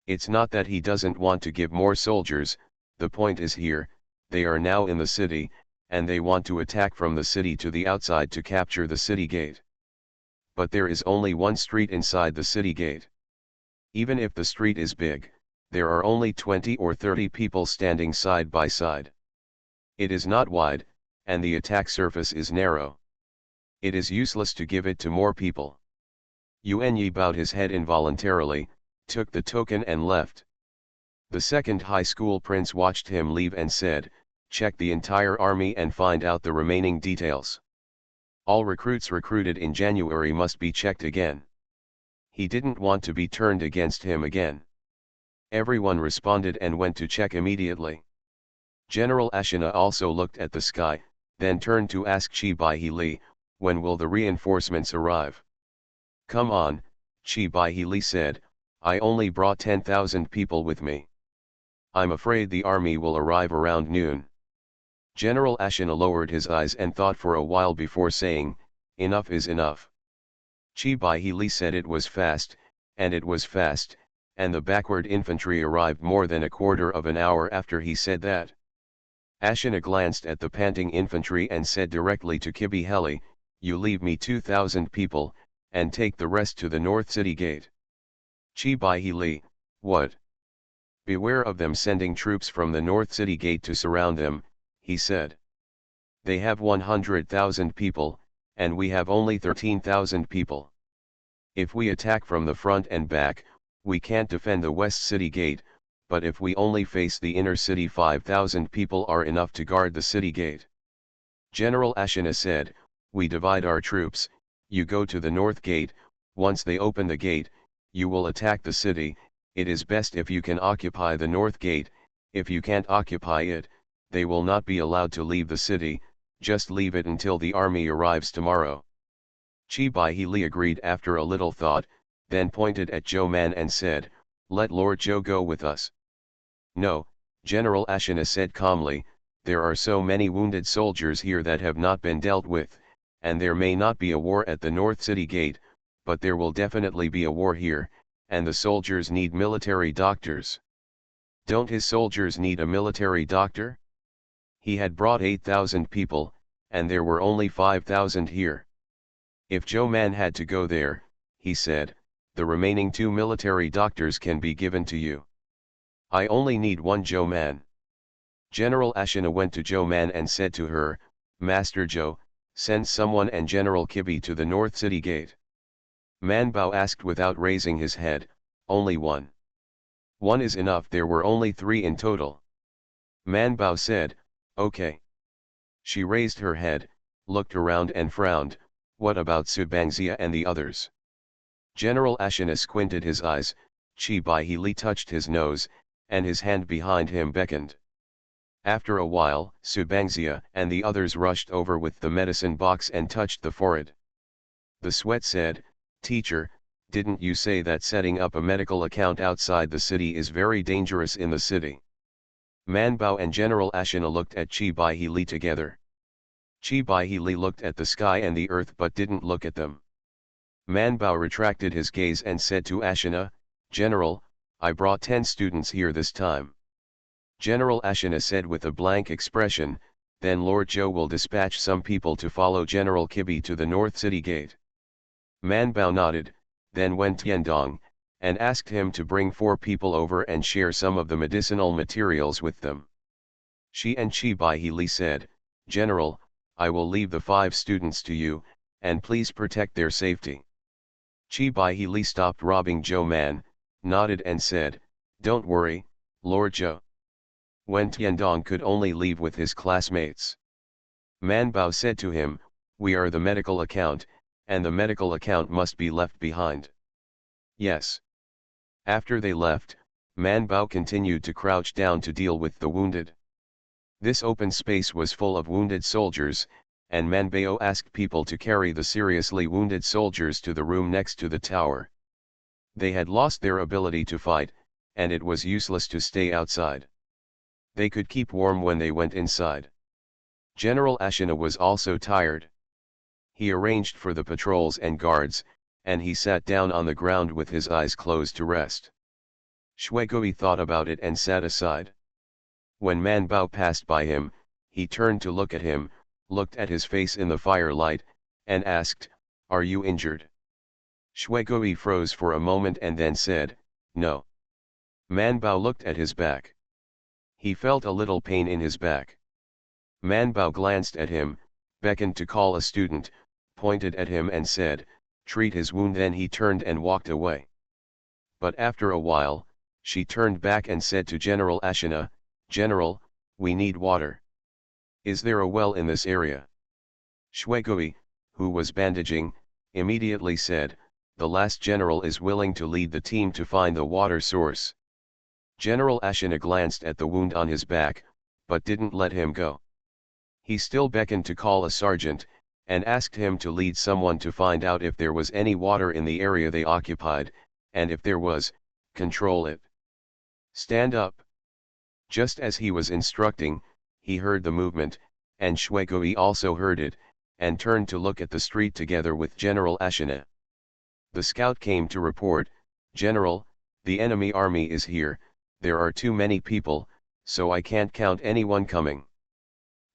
It's not that he doesn't want to give more soldiers, the point is here, they are now in the city, and they want to attack from the city to the outside to capture the city gate. But there is only 1 street inside the city gate. Even if the street is big, there are only 20 or 30 people standing side by side. It is not wide, and the attack surface is narrow. It is useless to give it to more people. Yuan Yi bowed his head involuntarily, took the token and left. The second high school prince watched him leave and said, "Check the entire army and find out the remaining details. All recruits recruited in January must be checked again." He didn't want to be turned against him again. Everyone responded and went to check immediately. General AncientChina also looked at the sky, then turned to ask Chi Bai Li, "When will the reinforcements arrive?" "Come on," Chi Bai Li said, "I only brought 10,000 people with me. I'm afraid the army will arrive around noon." General AncientChina lowered his eyes and thought for a while before saying, "Enough is enough." Chi Bai Li said it was fast, and it was fast, and the backward infantry arrived more than a quarter of an hour after he said that. AncientChina glanced at the panting infantry and said directly to Kibi Heli, "You leave me 2,000 people, and take the rest to the North City Gate." Chi Bai Li, "What?" "Beware of them sending troops from the North City Gate to surround them," he said. "They have 100,000 people, and we have only 13,000 people. If we attack from the front and back, we can't defend the West City Gate, but if we only face the inner city 5,000 people are enough to guard the city gate." General AncientChina said, "We divide our troops, you go to the North Gate, once they open the gate, you will attack the city. It is best if you can occupy the North Gate, if you can't occupy it, they will not be allowed to leave the city, just leave it until the army arrives tomorrow." Chi Bai Li agreed after a little thought, then pointed at Zhou Man and said, "Let Lord Zhou go with us." "No," General AncientChina said calmly, "there are so many wounded soldiers here that have not been dealt with, and there may not be a war at the North City Gate, but there will definitely be a war here, and the soldiers need military doctors." "Don't his soldiers need a military doctor?" He had brought 8,000 people, and there were only 5,000 here. "If Zhou Man had to go there," he said, "the remaining 2 military doctors can be given to you. I only need 1 Zhou Man." General AncientChina went to Zhou Man and said to her, "Master Zhou, send someone and General Kibi to the North City Gate." Man Bao asked without raising his head, only one. One is enough, there were only 3 in total. Man Bao said, okay. She raised her head, looked around and frowned, what about Subangzia and the others? General Ashina squinted his eyes, Chi Bai Li touched his nose, and his hand behind him beckoned. After a while, Subangzia and the others rushed over with the medicine box and touched the forehead. The sweat said, teacher, didn't you say that setting up a medical account outside the city is very dangerous in the city? Man Bao and General Ashina looked at Chi Bai Li together. Chi Bai Li looked at the sky and the earth but didn't look at them. Man Bao retracted his gaze and said to Ashina, General, I brought 10 students here this time. General Ashina said with a blank expression, then Lord Zhou will dispatch some people to follow General Kibi to the North City Gate. Man Bao nodded, then went Tiandong, and asked him to bring 4 people over and share some of the medicinal materials with them. She and Chi Bai Li said, General, I will leave the 5 students to you, and please protect their safety. Chi Bai Li stopped robbing Zhou Man, nodded and said, don't worry, Lord Zhou. Wen Tiandong could only leave with his classmates. Man Bao said to him, we are the medical account, and the medical account must be left behind. Yes. After they left, Man Bao continued to crouch down to deal with the wounded. This open space was full of wounded soldiers, and Man Bao asked people to carry the seriously wounded soldiers to the room next to the tower. They had lost their ability to fight, and it was useless to stay outside. They could keep warm when they went inside. General Ashina was also tired. He arranged for the patrols and guards, and he sat down on the ground with his eyes closed to rest. Shuigui thought about it and sat aside. When Man Bao passed by him, he turned to look at him, looked at his face in the firelight, and asked, are you injured? Shuigui froze for a moment and then said, no. Man Bao looked at his back. He felt a little pain in his back. Man Bao glanced at him, beckoned to call a student, pointed at him and said, treat his wound, then he turned and walked away. But after a while, she turned back and said to General Ashina, General, we need water. Is there a well in this area? Shuigui, who was bandaging, immediately said, the last general is willing to lead the team to find the water source. General Ashina glanced at the wound on his back, but didn't let him go. He still beckoned to call a sergeant, and asked him to lead someone to find out if there was any water in the area they occupied, and if there was, control it. Stand up. Just as he was instructing, he heard the movement, and Shuigui also heard it, and turned to look at the street together with General Ashina. The scout came to report, General, the enemy army is here, there are too many people, so I can't count anyone coming.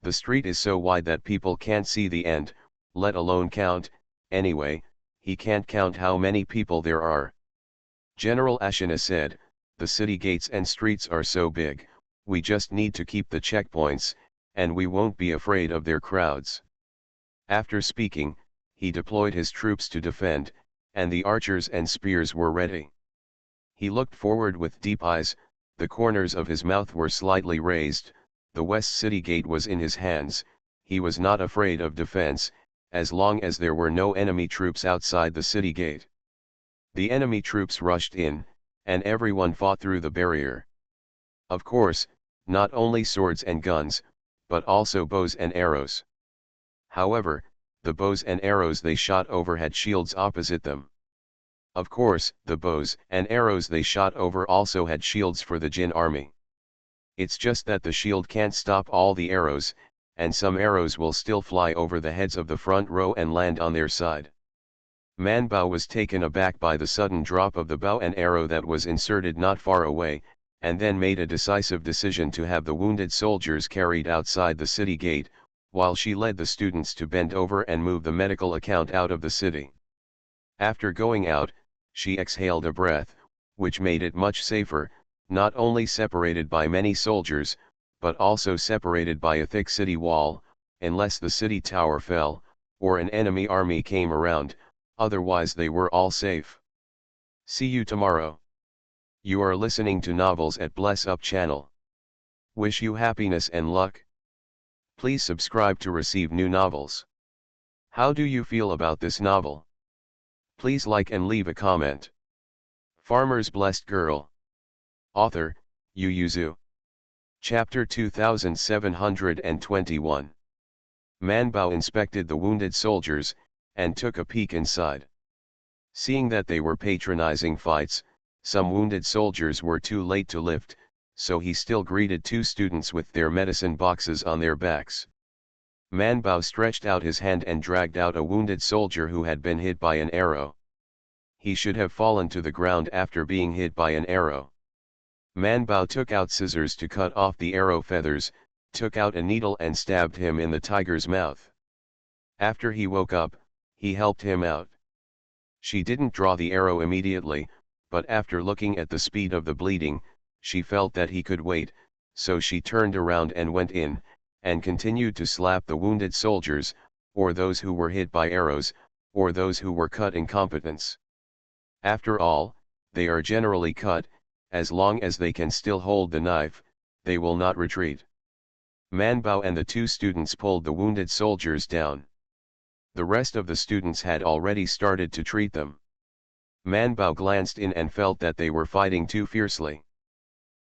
The street is so wide that people can't see the end, let alone count, anyway, he can't count how many people there are. General Ashina said, the city gates and streets are so big, we just need to keep the checkpoints, and we won't be afraid of their crowds. After speaking, he deployed his troops to defend, and the archers and spears were ready. He looked forward with deep eyes, the corners of his mouth were slightly raised, the West City Gate was in his hands, he was not afraid of defense, as long as there were no enemy troops outside the city gate. The enemy troops rushed in, and everyone fought through the barrier. Of course, not only swords and guns, but also bows and arrows. However, the bows and arrows they shot over had shields opposite them. Of course, the bows and arrows they shot over also had shields for the Jin army. It's just that the shield can't stop all the arrows, and some arrows will still fly over the heads of the front row and land on their side. Man Bao was taken aback by the sudden drop of the bow and arrow that was inserted not far away, and then made a decisive decision to have the wounded soldiers carried outside the city gate, while she led the students to bend over and move the medical account out of the city. After going out, she exhaled a breath, which made it much safer, not only separated by many soldiers, but also separated by a thick city wall, unless the city tower fell, or an enemy army came around, otherwise they were all safe. See you tomorrow. You are listening to Novels at Bless Up channel. Wish you happiness and luck. Please subscribe to receive new novels. How do you feel about this novel? Please like and leave a comment. Farmer's Blessed Girl. Author, Yu Yuzu. Chapter 2721. Manbao inspected the wounded soldiers, and took a peek inside. Seeing that they were patronizing fights, some wounded soldiers were too late to lift, so he still greeted two students with their medicine boxes on their backs. Manbao stretched out his hand and dragged out a wounded soldier who had been hit by an arrow. He should have fallen to the ground after being hit by an arrow. Manbao took out scissors to cut off the arrow feathers, took out a needle and stabbed him in the tiger's mouth. After he woke up, he helped him out. She didn't draw the arrow immediately, but after looking at the speed of the bleeding, she felt that he could wait, so she turned around and went in, and continued to slap the wounded soldiers, or those who were hit by arrows, or those who were cut incompetents. After all, they are generally cut, as long as they can still hold the knife, they will not retreat. Manbao and the two students pulled the wounded soldiers down. The rest of the students had already started to treat them. Manbao glanced in and felt that they were fighting too fiercely.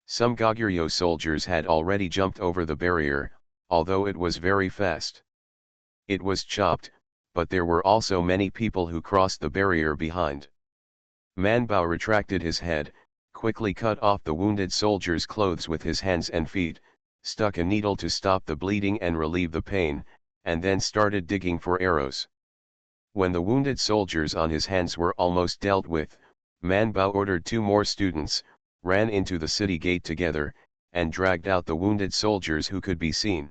Some Goguryeo soldiers had already jumped over the barrier, although it was very fast. It was chopped, but there were also many people who crossed the barrier behind. Manbao retracted his head, quickly cut off the wounded soldier's clothes with his hands and feet, stuck a needle to stop the bleeding and relieve the pain, and then started digging for arrows. When the wounded soldiers on his hands were almost dealt with, Manbao ordered two more students, ran into the city gate together, and dragged out the wounded soldiers who could be seen.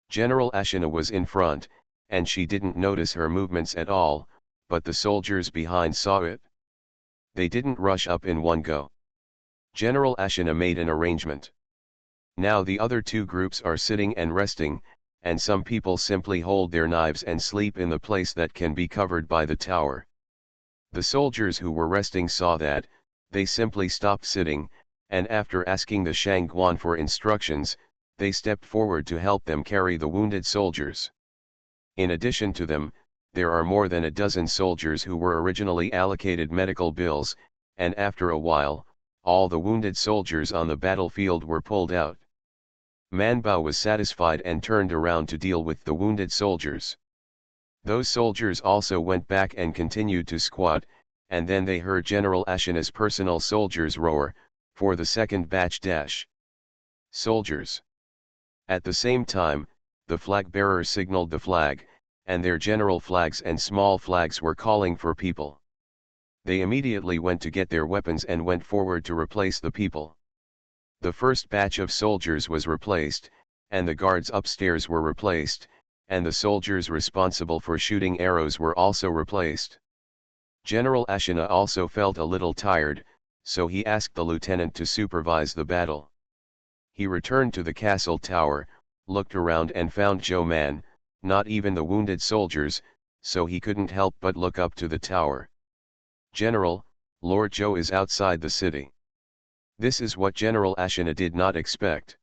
General Ashina was in front, and she didn't notice her movements at all, but the soldiers behind saw it. They didn't rush up in one go. General Ashina made an arrangement. Now the other two groups are sitting and resting, and some people simply hold their knives and sleep in the place that can be covered by the tower. The soldiers who were resting saw that, they simply stopped sitting, and after asking the Shangguan for instructions, they stepped forward to help them carry the wounded soldiers. In addition to them, there are more than a dozen soldiers who were originally allocated medical bills, and after a while, all the wounded soldiers on the battlefield were pulled out. Manbao was satisfied and turned around to deal with the wounded soldiers. Those soldiers also went back and continued to squat, and then they heard General Ashina's personal soldiers roar, "For the second batch dash! Soldiers!" At the same time, the flag bearers signaled the flag, and their general flags and small flags were calling for people. They immediately went to get their weapons and went forward to replace the people. The first batch of soldiers was replaced, and the guards upstairs were replaced, and the soldiers responsible for shooting arrows were also replaced. General Ashina also felt a little tired, so he asked the lieutenant to supervise the battle. He returned to the castle tower, looked around and found Zhou Man, not even the wounded soldiers, so he couldn't help but look up to the tower. "General, Lord Zhou is outside the city." This is what General Ashina did not expect.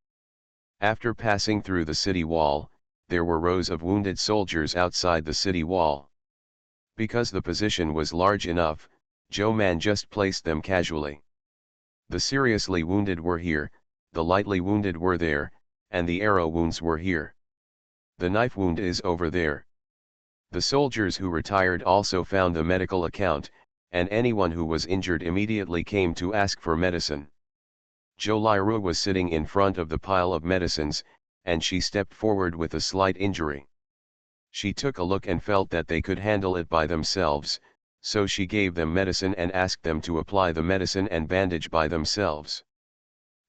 After passing through the city wall, there were rows of wounded soldiers outside the city wall. Because the position was large enough, Zhou Man just placed them casually. The seriously wounded were here, the lightly wounded were there, and the arrow wounds were here. The knife wound is over there. The soldiers who retired also found the medical account, and anyone who was injured immediately came to ask for medicine. Zhou Liru was sitting in front of the pile of medicines, and she stepped forward with a slight injury. She took a look and felt that they could handle it by themselves, so she gave them medicine and asked them to apply the medicine and bandage by themselves.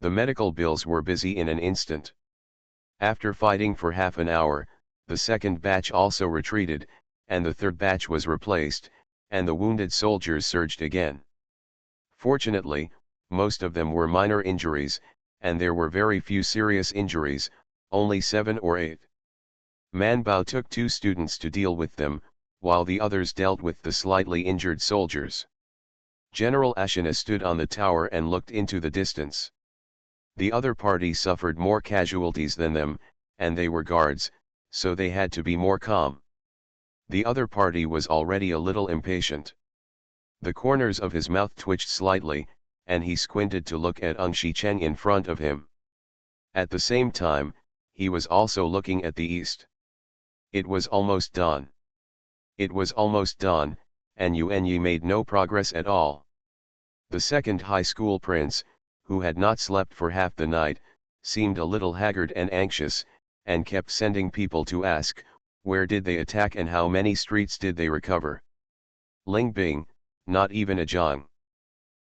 The medical bills were busy in an instant. After fighting for half an hour, the second batch also retreated, and the third batch was replaced, and the wounded soldiers surged again. Fortunately, most of them were minor injuries, and there were very few serious injuries, only 7 or 8. Manbao took 2 students to deal with them, while the others dealt with the slightly injured soldiers. General AncientChina stood on the tower and looked into the distance. The other party suffered more casualties than them, and they were guards, so they had to be more calm. The other party was already a little impatient. The corners of his mouth twitched slightly, and he squinted to look at AncientChina in front of him. At the same time, he was also looking at the east. It was almost dawn. It was almost dawn, and Yuan Yi made no progress at all. The second high school prince, who had not slept for half the night, seemed a little haggard and anxious, and kept sending people to ask, where did they attack and how many streets did they recover? Ling Bing, not even a Zhang.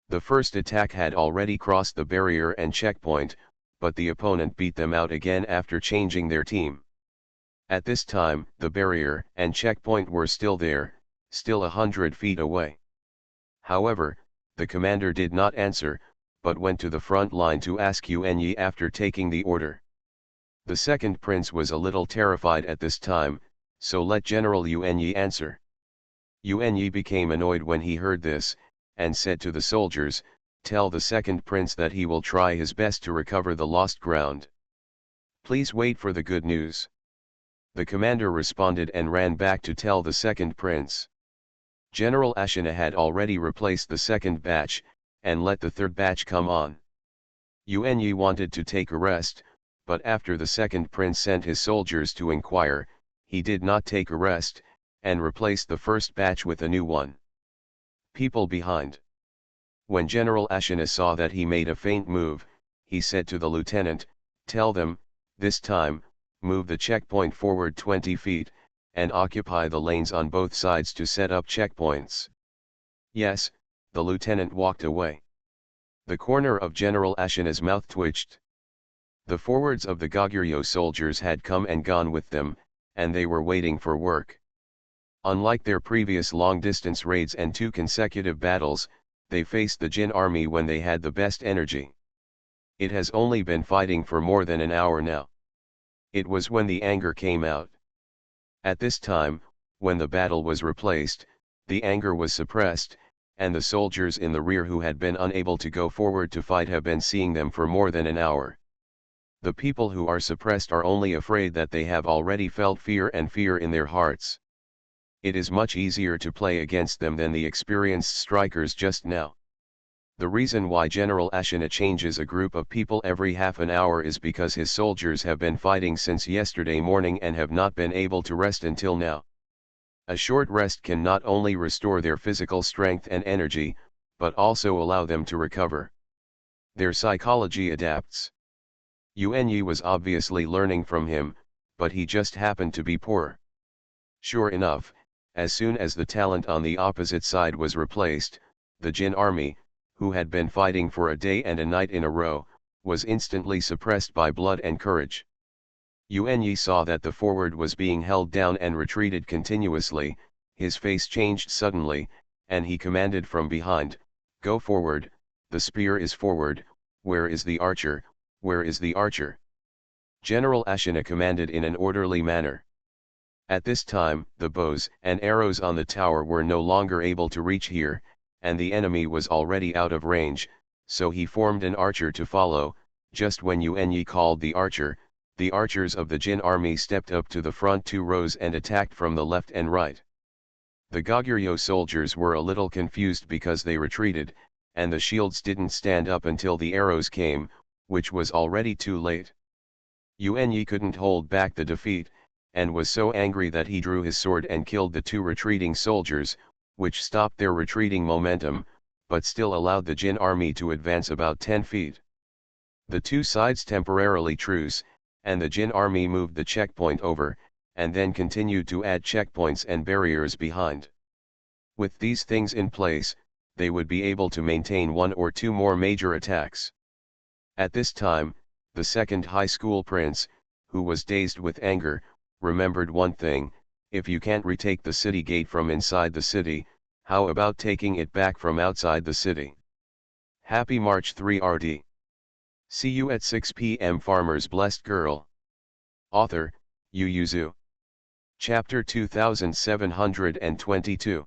The first attack had already crossed the barrier and checkpoint, but the opponent beat them out again after changing their team. At this time, the barrier and checkpoint were still there, still 100 feet away. However, the commander did not answer, but went to the front line to ask Yuan Yi after taking the order. The second prince was a little terrified at this time, so let General Yuan Yi answer. Yuan Yi became annoyed when he heard this, and said to the soldiers, "Tell the second prince that he will try his best to recover the lost ground. Please wait for the good news." The commander responded and ran back to tell the second prince. General AncientChina had already replaced the second batch, and let the third batch come on. Yuan Yi wanted to take a rest, but after the second prince sent his soldiers to inquire, he did not take a rest, and replaced the first batch with a new one. People behind. When General AncientChina saw that he made a faint move, he said to the lieutenant, "Tell them, this time, move the checkpoint forward 20 feet, and occupy the lanes on both sides to set up checkpoints." Yes, the lieutenant walked away. The corner of General AncientChina's mouth twitched. The forwards of the Goguryeo soldiers had come and gone with them, and they were waiting for work. Unlike their previous long-distance raids and 2 consecutive battles, they faced the Jin army when they had the best energy. It has only been fighting for more than an hour now. It was when the anger came out. At this time, when the battle was replaced, the anger was suppressed, and the soldiers in the rear who had been unable to go forward to fight have been seeing them for more than an hour. The people who are suppressed are only afraid that they have already felt fear and fear in their hearts. It is much easier to play against them than the experienced strikers just now. The reason why General AncientChina changes a group of people every half an hour is because his soldiers have been fighting since yesterday morning and have not been able to rest until now. A short rest can not only restore their physical strength and energy, but also allow them to recover. Their psychology adapts. Yuan Yi was obviously learning from him, but he just happened to be poor. Sure enough, as soon as the talent on the opposite side was replaced, the Jin army, who had been fighting for a day and a night in a row, was instantly suppressed by blood and courage. Yuan Yi saw that the forward was being held down and retreated continuously. His face changed suddenly, and he commanded from behind, "Go forward, the spear is forward, where is the archer, where is the archer?" General AncientChina commanded in an orderly manner. At this time, the bows and arrows on the tower were no longer able to reach here, and the enemy was already out of range, so he formed an archer to follow. Just when Yuan Yi called the archers of the Jin army stepped up to the front 2 rows and attacked from the left and right. The Goguryeo soldiers were a little confused because they retreated, and the shields didn't stand up until the arrows came, which was already too late. Yuan Yi couldn't hold back the defeat, and was so angry that he drew his sword and killed the 2 retreating soldiers, which stopped their retreating momentum, but still allowed the Jin army to advance about 10 feet. The 2 sides temporarily truce, and the Jin army moved the checkpoint over, and then continued to add checkpoints and barriers behind. With these things in place, they would be able to maintain 1 or 2 more major attacks. At this time, the second high school prince, who was dazed with anger, remembered one thing: if you can't retake the city gate from inside the city, how about taking it back from outside the city? Happy March 3 RD. See you at 6 p.m. Farmer's Blessed Girl. Author, Yu Yu Zhu. Chapter 2722.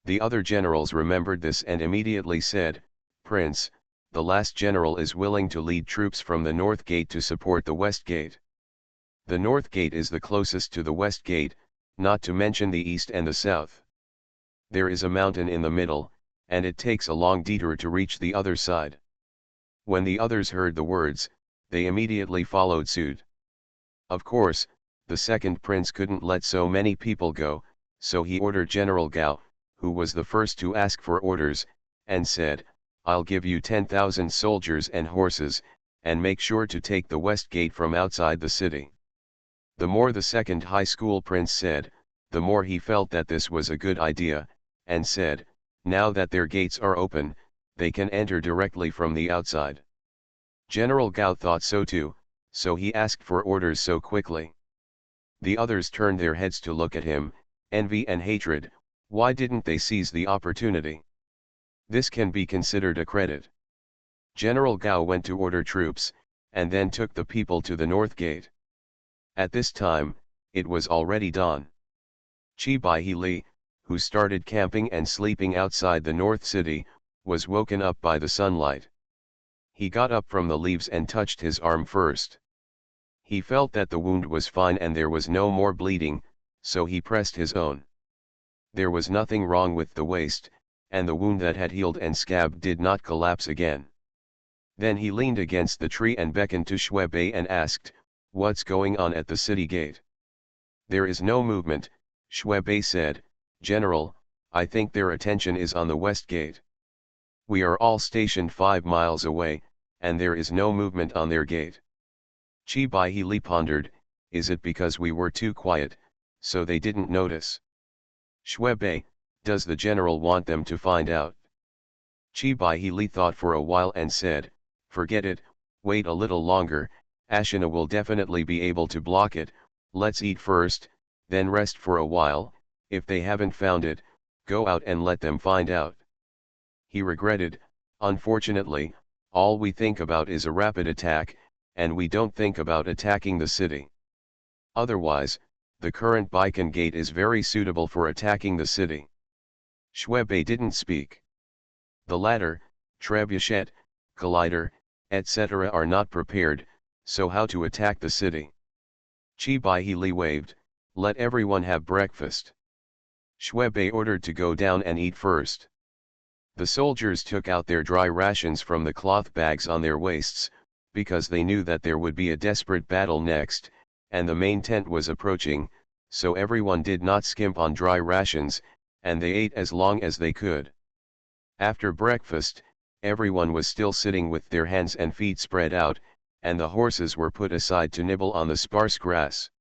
The other generals remembered this and immediately said, Prince, the last general is willing to lead troops from the north gate to support the west gate. The north gate is the closest to the west gate, not to mention the east and the south. There is a mountain in the middle, and it takes a long detour to reach the other side. When the others heard the words, they immediately followed suit. Of course, the second prince couldn't let so many people go, so he ordered General Gao, who was the first to ask for orders, and said, I'll give you 10,000 soldiers and horses, and make sure to take the west gate from outside the city. The more the second high school prince said, the more he felt that this was a good idea, and said, now that their gates are open, they can enter directly from the outside. General Gao thought so too, so he asked for orders so quickly. The others turned their heads to look at him, envy and hatred. Why didn't they seize the opportunity? This can be considered a credit. General Gao went to order troops, and then took the people to the north gate. At this time, it was already dawn. Chi Bai Li, who started camping and sleeping outside the north city, was woken up by the sunlight. He got up from the leaves and touched his arm first. He felt that the wound was fine and there was no more bleeding, so he pressed his own. There was nothing wrong with the waist, and the wound that had healed and scabbed did not collapse again. Then he leaned against the tree and beckoned to Xue Bei and asked, What's going on at the city gate? There is no movement, Xue Bei said. General, I think their attention is on the west gate. We are all stationed 5 miles away, and there is no movement on their gate. Chi Bai Li pondered, is it because we were too quiet, so they didn't notice? Xue Bei, does the general want them to find out? Chi Bai Li thought for a while and said, forget it, wait a little longer, Ashina will definitely be able to block it, let's eat first, then rest for a while, if they haven't found it, go out and let them find out. He regretted, unfortunately, all we think about is a rapid attack, and we don't think about attacking the city. Otherwise, the current Baikan Gate is very suitable for attacking the city. Xue Bei didn't speak. The ladder, trebuchet, collider, etc. are not prepared, so how to attack the city? Chi Bai Li waved, let everyone have breakfast. Xue Bei ordered to go down and eat first. The soldiers took out their dry rations from the cloth bags on their waists, because they knew that there would be a desperate battle next, and the main tent was approaching, so everyone did not skimp on dry rations, and they ate as long as they could. After breakfast, everyone was still sitting with their hands and feet spread out, and the horses were put aside to nibble on the sparse grass.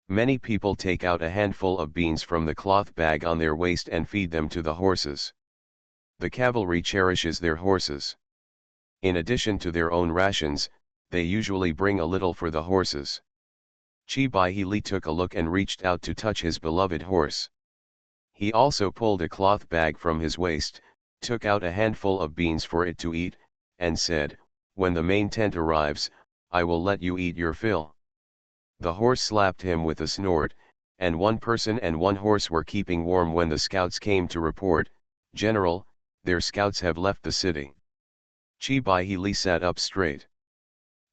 Many people take out a handful of beans from the cloth bag on their waist and feed them to the horses. The cavalry cherishes their horses. In addition to their own rations, they usually bring a little for the horses. Chi Bai Li took a look and reached out to touch his beloved horse. He also pulled a cloth bag from his waist, took out a handful of beans for it to eat, and said, when the main tent arrives, I will let you eat your fill. The horse slapped him with a snort, and one person and one horse were keeping warm when the scouts came to report, General, their scouts have left the city. Chi Bai Li sat up straight.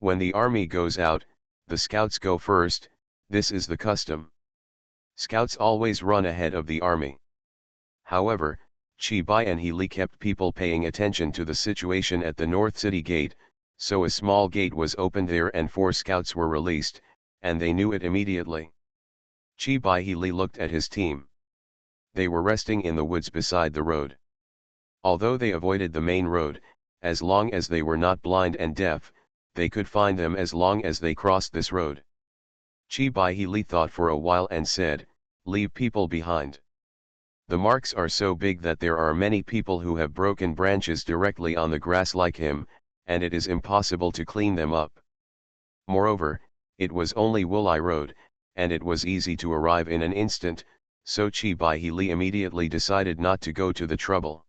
When the army goes out, the scouts go first, this is the custom. Scouts always run ahead of the army. However, Chi Bai and Li kept people paying attention to the situation at the North City Gate, so a small gate was opened there and 4 scouts were released, and they knew it immediately. Chi Bai Li looked at his team. They were resting in the woods beside the road. Although they avoided the main road, as long as they were not blind and deaf, they could find them as long as they crossed this road. Chi Bai Li thought for a while and said, leave people behind. The marks are so big that there are many people who have broken branches directly on the grass like him, and it is impossible to clean them up. Moreover, it was only Wulai Road, and it was easy to arrive in an instant, so Chi Bai Li immediately decided not to go to the trouble.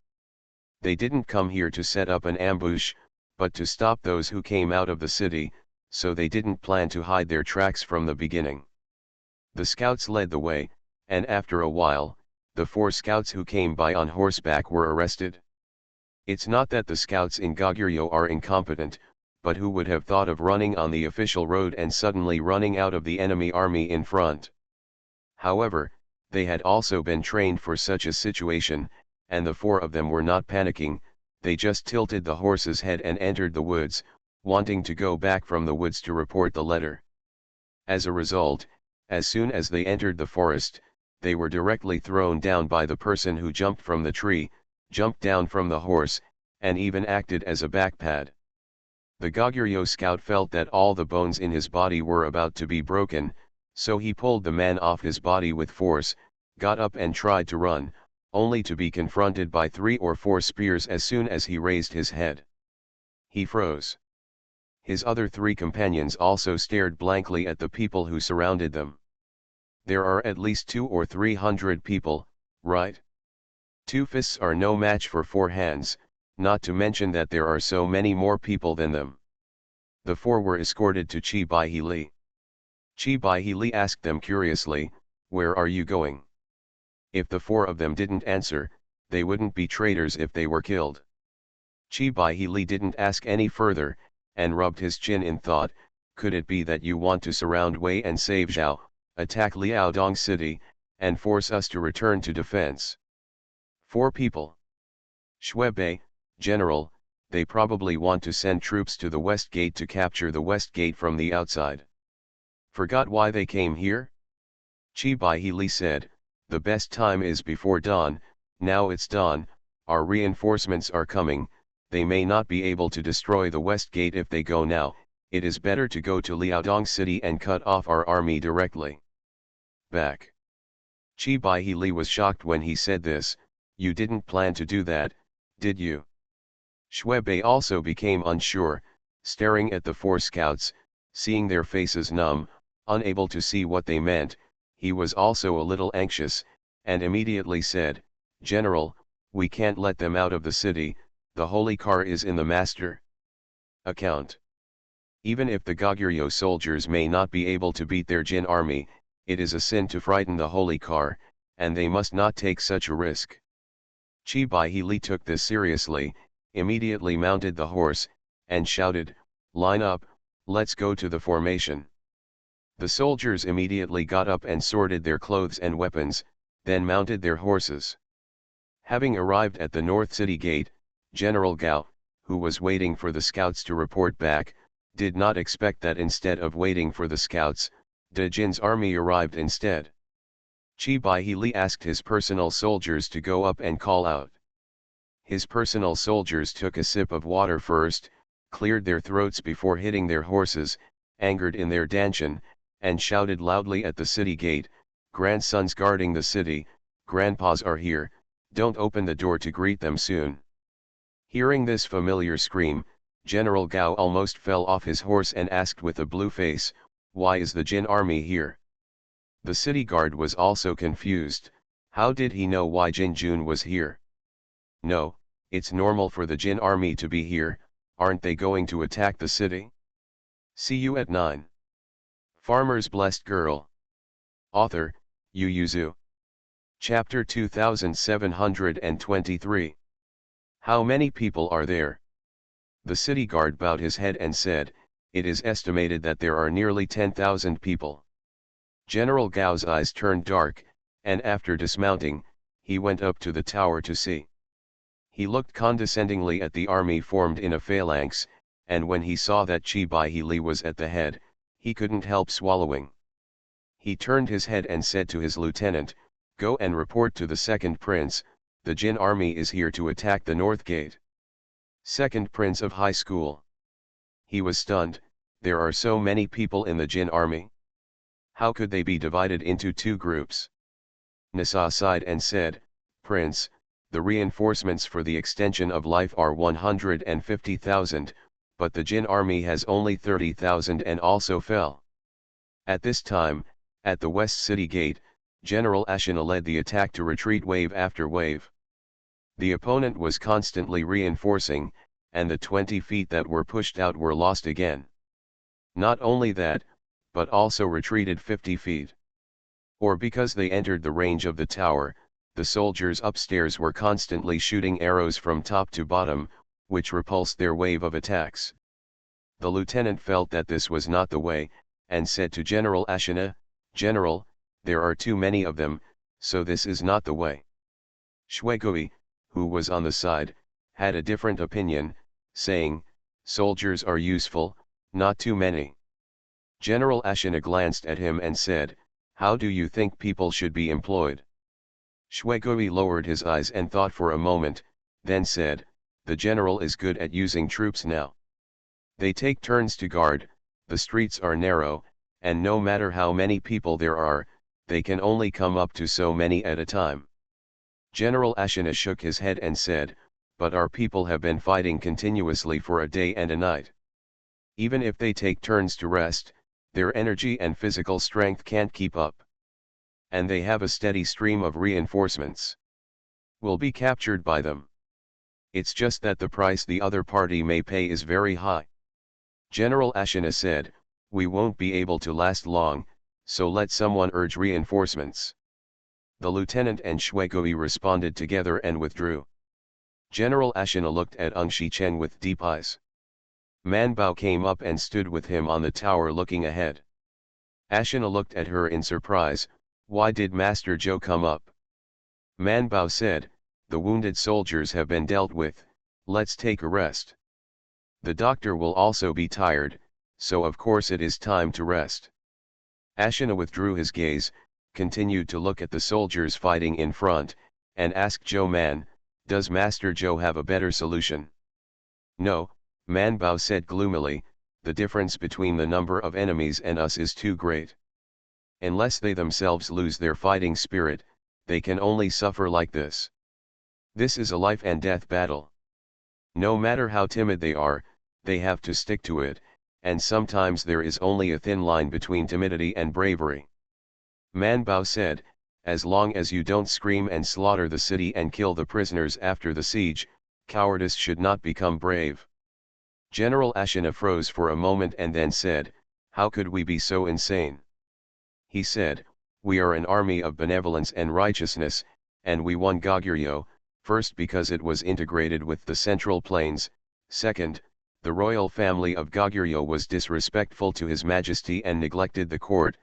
They didn't come here to set up an ambush, but to stop those who came out of the city, so they didn't plan to hide their tracks from the beginning. The scouts led the way, and after a while, the 4 scouts who came by on horseback were arrested. It's not that the scouts in Goguryeo are incompetent, but who would have thought of running on the official road and suddenly running out of the enemy army in front? However, they had also been trained for such a situation, and the 4 of them were not panicking. They just tilted the horse's head and entered the woods, wanting to go back from the woods to report the letter. As a result, as soon as they entered the forest, they were directly thrown down by the person who jumped from the tree, jumped down from the horse, and even acted as a backpad. The Goguryeo scout felt that all the bones in his body were about to be broken, so he pulled the man off his body with force, got up and tried to run, only to be confronted by 3 or 4 spears as soon as he raised his head. He froze. His other 3 companions also stared blankly at the people who surrounded them. There are at least 200 or 300 people, right? 2 fists are no match for 4 hands, not to mention that there are so many more people than them. The 4 were escorted to Chi Bai-Li. Chi Bai-Li asked them curiously, "Where are you going?" If the 4 of them didn't answer, they wouldn't be traitors if they were killed. Chi Bai-Li didn't ask any further, and rubbed his chin in thought, "Could it be that you want to surround Wei and save Zhao, attack Liaodong city, and force us to return to defense?" 4 people. Shuebei, General, they probably want to send troops to the West Gate to capture the West Gate from the outside. Forgot why they came here? Chi Bai-Li said, "The best time is before dawn. Now it's dawn, our reinforcements are coming. They may not be able to destroy the West Gate if they go now. It is better to go to Liaodong city and cut off our army directly." Back. Chi Bai-Li was shocked when he said this. "You didn't plan to do that, did you?" Shuebei also became unsure, staring at the 4 scouts, seeing their faces numb, unable to see what they meant. He was also a little anxious, and immediately said, "General, we can't let them out of the city. The holy car is in the master account. Even if the Goguryeo soldiers may not be able to beat their Jin army, it is a sin to frighten the holy car, and they must not take such a risk." Chi Bai-Li took this seriously, immediately mounted the horse, and shouted, "Line up, let's go to the formation." The soldiers immediately got up and sorted their clothes and weapons, then mounted their horses. Having arrived at the North City Gate, General Gao, who was waiting for the scouts to report back, did not expect that instead of waiting for the scouts, De Jin's army arrived instead. Chi Bai-Li asked his personal soldiers to go up and call out. His personal soldiers took a sip of water first, cleared their throats before hitting their horses, angered in their danchan, and shouted loudly at the city gate, "Grandsons guarding the city, grandpas are here, don't open the door to greet them soon." Hearing this familiar scream, General Gao almost fell off his horse and asked with a blue face, "Why is the Jin army here?" The city guard was also confused. How did he know why Jin Jun was here? "No, it's normal for the Jin army to be here, aren't they going to attack the city?" See you at 9. Farmer's Blessed Girl. Author, Yu Yuzu. Chapter 2723. How many people are there? The city guard bowed his head and said, "It is estimated that there are nearly 10,000 people." General Gao's eyes turned dark, and after dismounting, he went up to the tower to see. He looked condescendingly at the army formed in a phalanx, and when he saw that Chi Bai-Li was at the head, he couldn't help swallowing. He turned his head and said to his lieutenant, "Go and report to the second prince, the Jin army is here to attack the north gate." Second prince of high school. He was stunned. There are so many people in the Jin army. How could they be divided into 2 groups? Nisa sighed and said, "Prince, the reinforcements for the extension of life are 150,000, but the Jin army has only 30,000 and also fell." At this time, at the West City Gate, General Ashina led the attack to retreat wave after wave. The opponent was constantly reinforcing, and the 20 feet that were pushed out were lost again. Not only that, but also retreated 50 feet. or because they entered the range of the tower, the soldiers upstairs were constantly shooting arrows from top to bottom, which repulsed their wave of attacks. The lieutenant felt that this was not the way, and said to General Ashina, "General, there are too many of them, so this is not the way." Shwegui, who was on the side, had a different opinion, saying, "Soldiers are useful, not too many." General Ashina glanced at him and said, "How do you think people should be employed?" Shwegui lowered his eyes and thought for a moment, then said, "The general is good at using troops now. They take turns to guard, the streets are narrow, and no matter how many people there are, they can only come up to so many at a time." General Ashina shook his head and said, "But our people have been fighting continuously for a day and a night. Even if they take turns to rest, their energy and physical strength can't keep up. And they have a steady stream of reinforcements. We'll be captured by them. It's just that the price the other party may pay is very high." General Ashina said, "We won't be able to last long, so let someone urge reinforcements." The lieutenant and Shwegui responded together and withdrew. General Ashina looked at Ung Shi-chen with deep eyes. Man Bao came up and stood with him on the tower looking ahead. Ashina looked at her in surprise. "Why did Master Zhou come up?" Man Bao said, "The wounded soldiers have been dealt with, let's take a rest. The doctor will also be tired, so of course it is time to rest." Ashina withdrew his gaze, continued to look at the soldiers fighting in front, and asked Zhou Man, "Does Master Zhou have a better solution?" "No," Man Bao said gloomily, "the difference between the number of enemies and us is too great. Unless they themselves lose their fighting spirit, they can only suffer like this. This is a life and death battle. No matter how timid they are, they have to stick to it, and sometimes there is only a thin line between timidity and bravery." Man Bao said, "As long as you don't scream and slaughter the city and kill the prisoners after the siege, cowardice should not become brave." General Ashina froze for a moment and then said, "How could we be so insane?" He said, "We are an army of benevolence and righteousness, and we won Goguryeo, first because it was integrated with the Central Plains, second, the royal family of Goguryeo was disrespectful to His Majesty and neglected the court,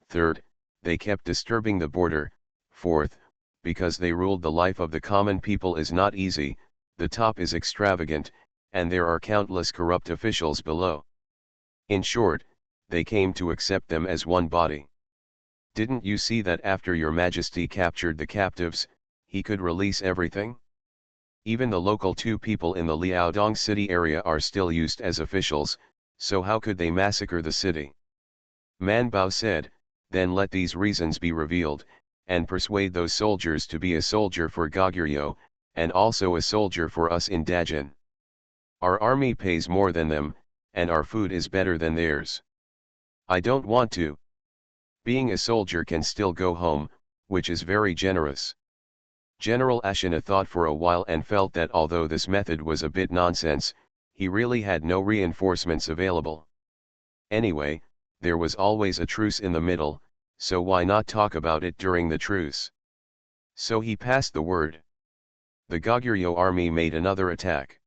third, they kept disturbing the border, fourth, because they ruled the life of the common people is not easy, the top is extravagant, and there are countless corrupt officials below. In short, they came to accept them as one body. Didn't you see that after your Majesty captured the captives, he could release everything? Even the local 2 people in the Liaodong city area are still used as officials, so how could they massacre the city?" Man Bao said, "Then let these reasons be revealed, and persuade those soldiers to be a soldier for Goguryeo, and also a soldier for us in Dajin. Our army pays more than them, and our food is better than theirs. I don't want to. Being a soldier can still go home, which is very generous." General Ashina thought for a while and felt that although this method was a bit nonsense, he really had no reinforcements available. Anyway, there was always a truce in the middle, so why not talk about it during the truce? So he passed the word. The Goguryeo army made another attack.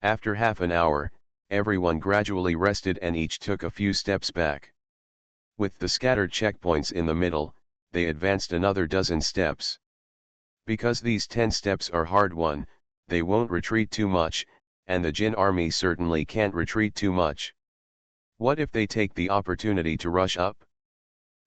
After half an hour, everyone gradually rested and each took a few steps back. With the scattered checkpoints in the middle, they advanced another dozen steps. Because these 10 steps are hard won, they won't retreat too much, and the Jin army certainly can't retreat too much. What if they take the opportunity to rush up?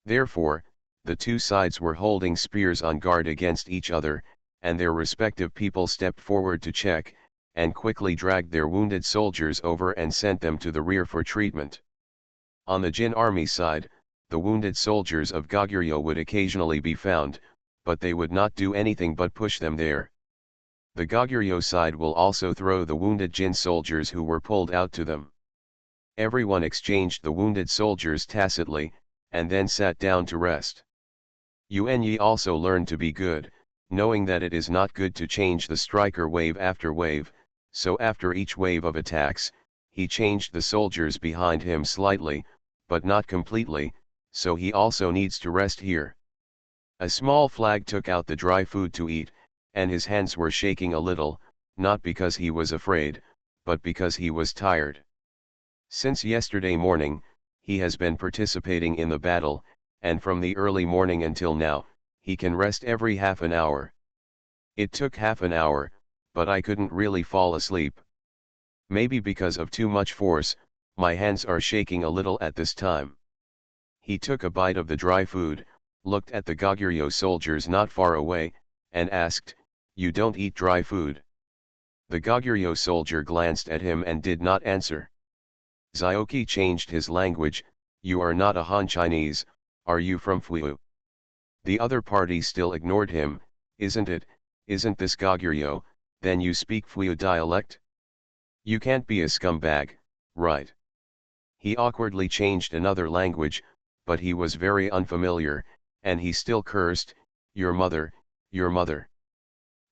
Therefore, the 2 sides were holding spears on guard against each other, and their respective people stepped forward to check, and quickly dragged their wounded soldiers over and sent them to the rear for treatment. On the Jin army side, the wounded soldiers of Goguryeo would occasionally be found, but they would not do anything but push them there. The Goguryeo side will also throw the wounded Jin soldiers who were pulled out to them. Everyone exchanged the wounded soldiers tacitly, and then sat down to rest. Yuan Yi also learned to be good, knowing that it is not good to change the striker wave after wave, so after each wave of attacks, he changed the soldiers behind him slightly, but not completely, so he also needs to rest here. A small flag took out the dry food to eat, and his hands were shaking a little, not because he was afraid, but because he was tired. Since yesterday morning, he has been participating in the battle, and from the early morning until now, he can rest every half an hour. It took half an hour, but I couldn't really fall asleep. Maybe because of too much force, my hands are shaking a little at this time. He took a bite of the dry food, looked at the Goguryeo soldiers not far away, and asked, "You don't eat dry food?" The Goguryeo soldier glanced at him and did not answer. Zioki changed his language, "You are not a Han Chinese, are you from Fuyu?" The other party still ignored him, "Isn't it, isn't this Goguryeo, then you speak Fuyu dialect? You can't be a scumbag, right?" He awkwardly changed another language, but he was very unfamiliar, and he still cursed, your mother, your mother."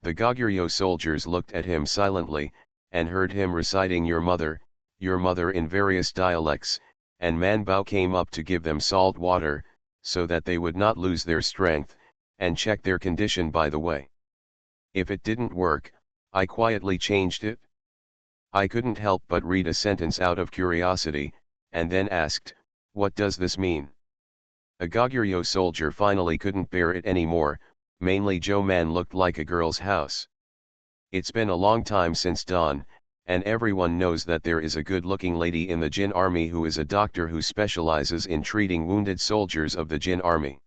The Goguryeo soldiers looked at him silently, and heard him reciting your mother in various dialects, and Man Bao came up to give them salt water, so that they would not lose their strength, and check their condition by the way. If it didn't work, I quietly changed it. I couldn't help but read a sentence out of curiosity, and then asked, "What does this mean?" A Goguryeo soldier finally couldn't bear it anymore, mainly Joe Man looked like a girl's house. It's been a long time since dawn, and everyone knows that there is a good-looking lady in the Jin army who is a doctor who specializes in treating wounded soldiers of the Jin army.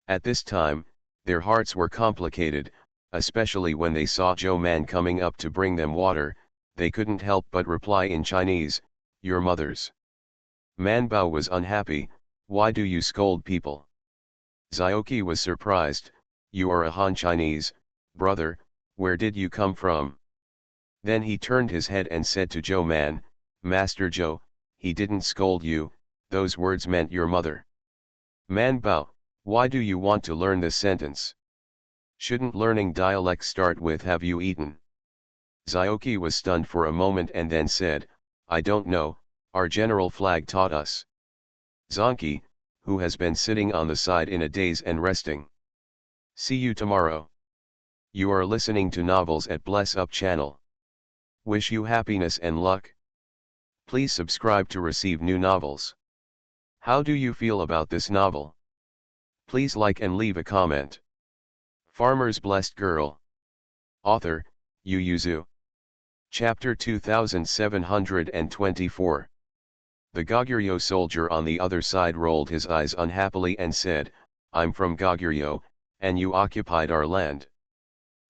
At this time, their hearts were complicated, especially when they saw Joe Man coming up to bring them water. They couldn't help but reply in Chinese, "Your mother's." Man Bao was unhappy, "Why do you scold people?" Zioki was surprised, "You are a Han Chinese, brother, where did you come from?" Then he turned his head and said to Joe Man, "Master Joe, he didn't scold you, those words meant your mother." Man Bao, why do you want to learn this sentence? Shouldn't learning dialects start with "Have you eaten?" Zioki was stunned for a moment and then said, "I don't know, our general flag taught us." Zonki, who has been sitting on the side in a daze and resting. See you tomorrow. You are listening to Novels at Bless Up channel. Wish you happiness and luck. Please subscribe to receive new novels. How do you feel about this novel? Please like and leave a comment. Farmer's Blessed Girl. Author, Yu Yuzu. Chapter 2724. The Goguryeo soldier on the other side rolled his eyes unhappily and said, "I'm from Goguryeo, and you occupied our land."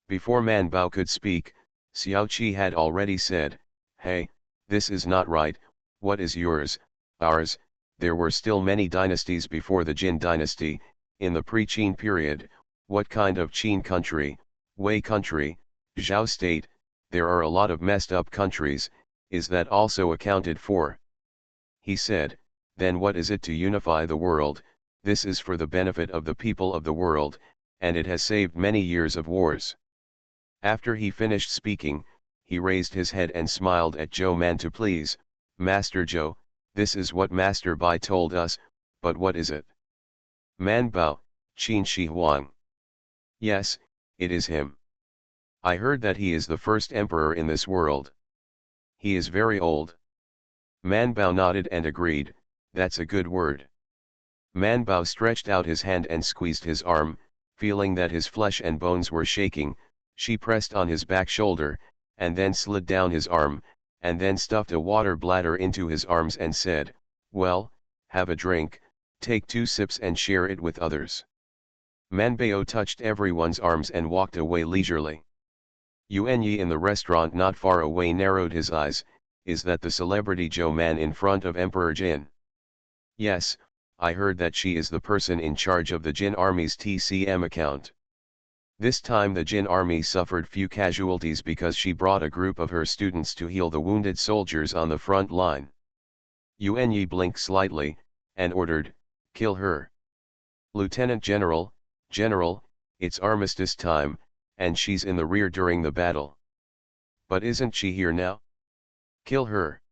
Before Man Bao could speak, Xiao Qi had already said, "Hey, this is not right, what is yours, ours?" There were still many dynasties before the Jin dynasty, in the pre-Qin period. What kind of Qin country, Wei country, Zhao state, there are a lot of messed up countries, is that also accounted for? He said, "Then what is it to unify the world? This is for the benefit of the people of the world, and it has saved many years of wars." After he finished speaking, he raised his head and smiled at Joe Man to please, "Master Joe, this is what Master Bai told us, but what is it?" Man Bao, Qin Shi Huang. Yes, it is him. I heard that he is the first emperor in this world. He is very old. Man Bao nodded and agreed, "That's a good word." Man Bao stretched out his hand and squeezed his arm, feeling that his flesh and bones were shaking. She pressed on his back shoulder, and then slid down his arm, and then stuffed a water bladder into his arms and said, "Well, have a drink, take 2 sips and share it with others." Man Bao touched everyone's arms and walked away leisurely. Yuan Yi in the restaurant not far away narrowed his eyes, "Is that the celebrity Joe Man in front of Emperor Jin?" "Yes, I heard that she is the person in charge of the Jin army's TCM account." This time the Jin army suffered few casualties because she brought a group of her students to heal the wounded soldiers on the front line. Yuan Yi blinked slightly, and ordered, "Kill her." "Lieutenant General, General, it's armistice time, and she's in the rear during the battle." "But isn't she here now?" "Kill her."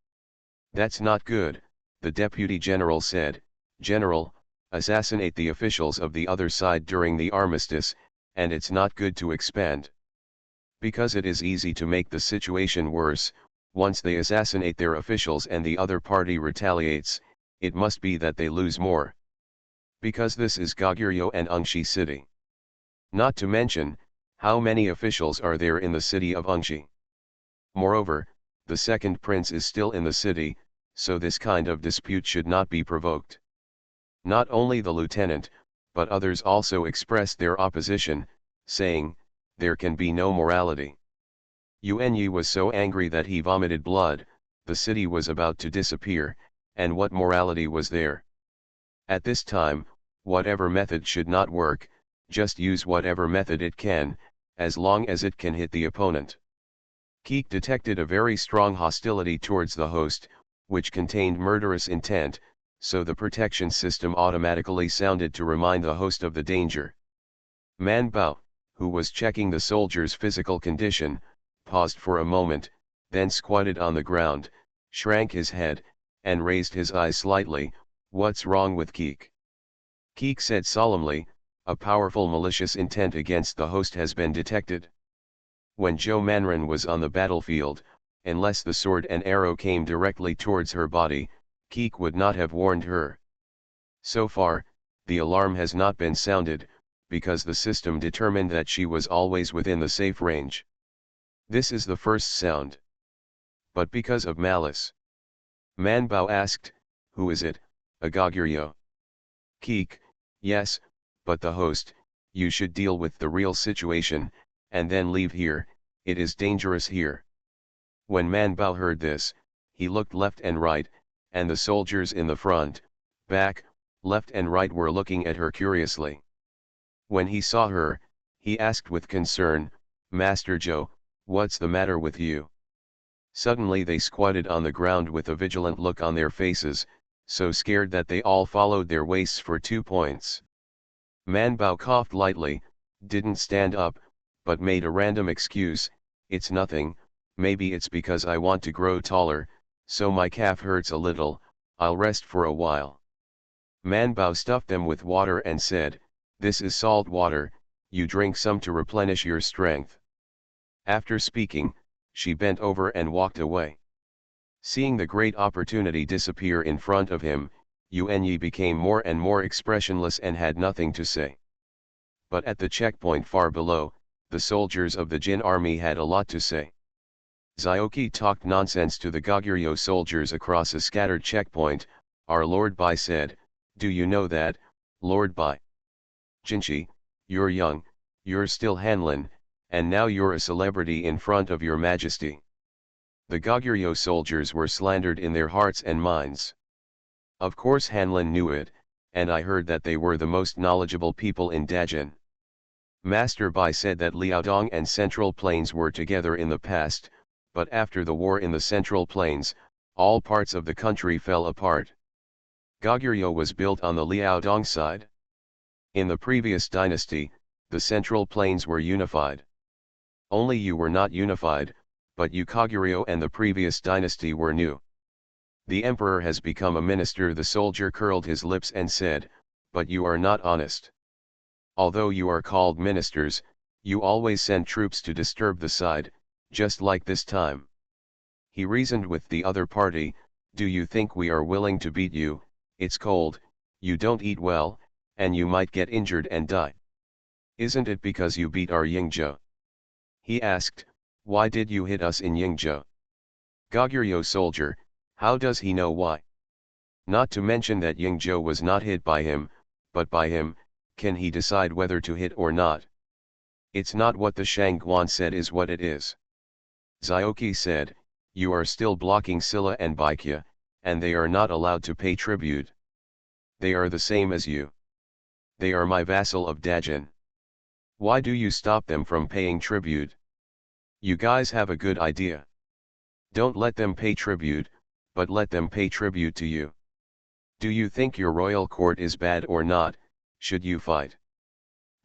"That's not good," the deputy general said. "General, assassinate the officials of the other side during the armistice, and it's not good to expand. Because it is easy to make the situation worse, once they assassinate their officials and the other party retaliates, it must be that they lose more. Because this is Goguryeo and Ungshi city. Not to mention, how many officials are there in the city of Ungshi? Moreover, the second prince is still in the city, so this kind of dispute should not be provoked. Not only the lieutenant, but others also expressed their opposition, saying, there can be no morality. Yuanyi was so angry that he vomited blood, the city was about to disappear, and what morality was there? At this time, whatever method should not work, just use whatever method it can, as long as it can hit the opponent. Keek detected a very strong hostility towards the host, which contained murderous intent, so the protection system automatically sounded to remind the host of the danger. Man Bao, who was checking the soldier's physical condition, paused for a moment, then squatted on the ground, shrank his head, and raised his eyes slightly. What's wrong with Keek? Keek said solemnly, a powerful malicious intent against the host has been detected. When Zhou Manren was on the battlefield, unless the sword and arrow came directly towards her body, Keek would not have warned her. So far, the alarm has not been sounded, because the system determined that she was always within the safe range. This is the first sound. But because of malice. Man Bao asked, who is it, a Goguryeo? Keek, yes, but the host, you should deal with the real situation, and then leave here, it is dangerous here. When Man Bao heard this, he looked left and right, and the soldiers in the front, back, left and right were looking at her curiously. When he saw her, he asked with concern, Master Zhou, what's the matter with you? Suddenly they squatted on the ground with a vigilant look on their faces, so scared that they all followed their waists for 2 points. Man Bao coughed lightly, didn't stand up, but made a random excuse, it's nothing, maybe it's because I want to grow taller, so my calf hurts a little, I'll rest for a while. Man Bao stuffed them with water and said, this is salt water, you drink some to replenish your strength. After speaking, she bent over and walked away. Seeing the great opportunity disappear in front of him, Yuanyi became more and more expressionless and had nothing to say. But at the checkpoint far below, the soldiers of the Jin army had a lot to say. Zioki talked nonsense to the Goguryeo soldiers across a scattered checkpoint. Our Lord Bai said, do you know that, Lord Bai? Jinshi, you're young, you're still Hanlin, and now you're a celebrity in front of your majesty. The Goguryeo soldiers were slandered in their hearts and minds. Of course Hanlin knew it, and I heard that they were the most knowledgeable people in Dajin. Master Bai said that Liaodong and Central Plains were together in the past, but after the war in the Central Plains, all parts of the country fell apart. Goguryeo was built on the Liaodong side. In the previous dynasty, the Central Plains were unified. Only you were not unified, but you Goguryeo and the previous dynasty were new. The emperor has become a minister. The soldier curled his lips and said, but you are not honest. Although you are called ministers, you always send troops to disturb the side, just like this time. He reasoned with the other party, do you think we are willing to beat you? It's cold, you don't eat well, and you might get injured and die. Isn't it because you beat our Yingzhou? He asked, why did you hit us in Yingzhou? Goguryeo soldier, how does he know why? Not to mention that Yingzhou was not hit by him, but by him, can he decide whether to hit or not? It's not what the Shangguan said is what it is. Zioki said, you are still blocking Silla and Baikya, and they are not allowed to pay tribute. They are the same as you. They are my vassal of Dajin. Why do you stop them from paying tribute? You guys have a good idea. Don't let them pay tribute, but let them pay tribute to you. Do you think your royal court is bad or not? Should you fight?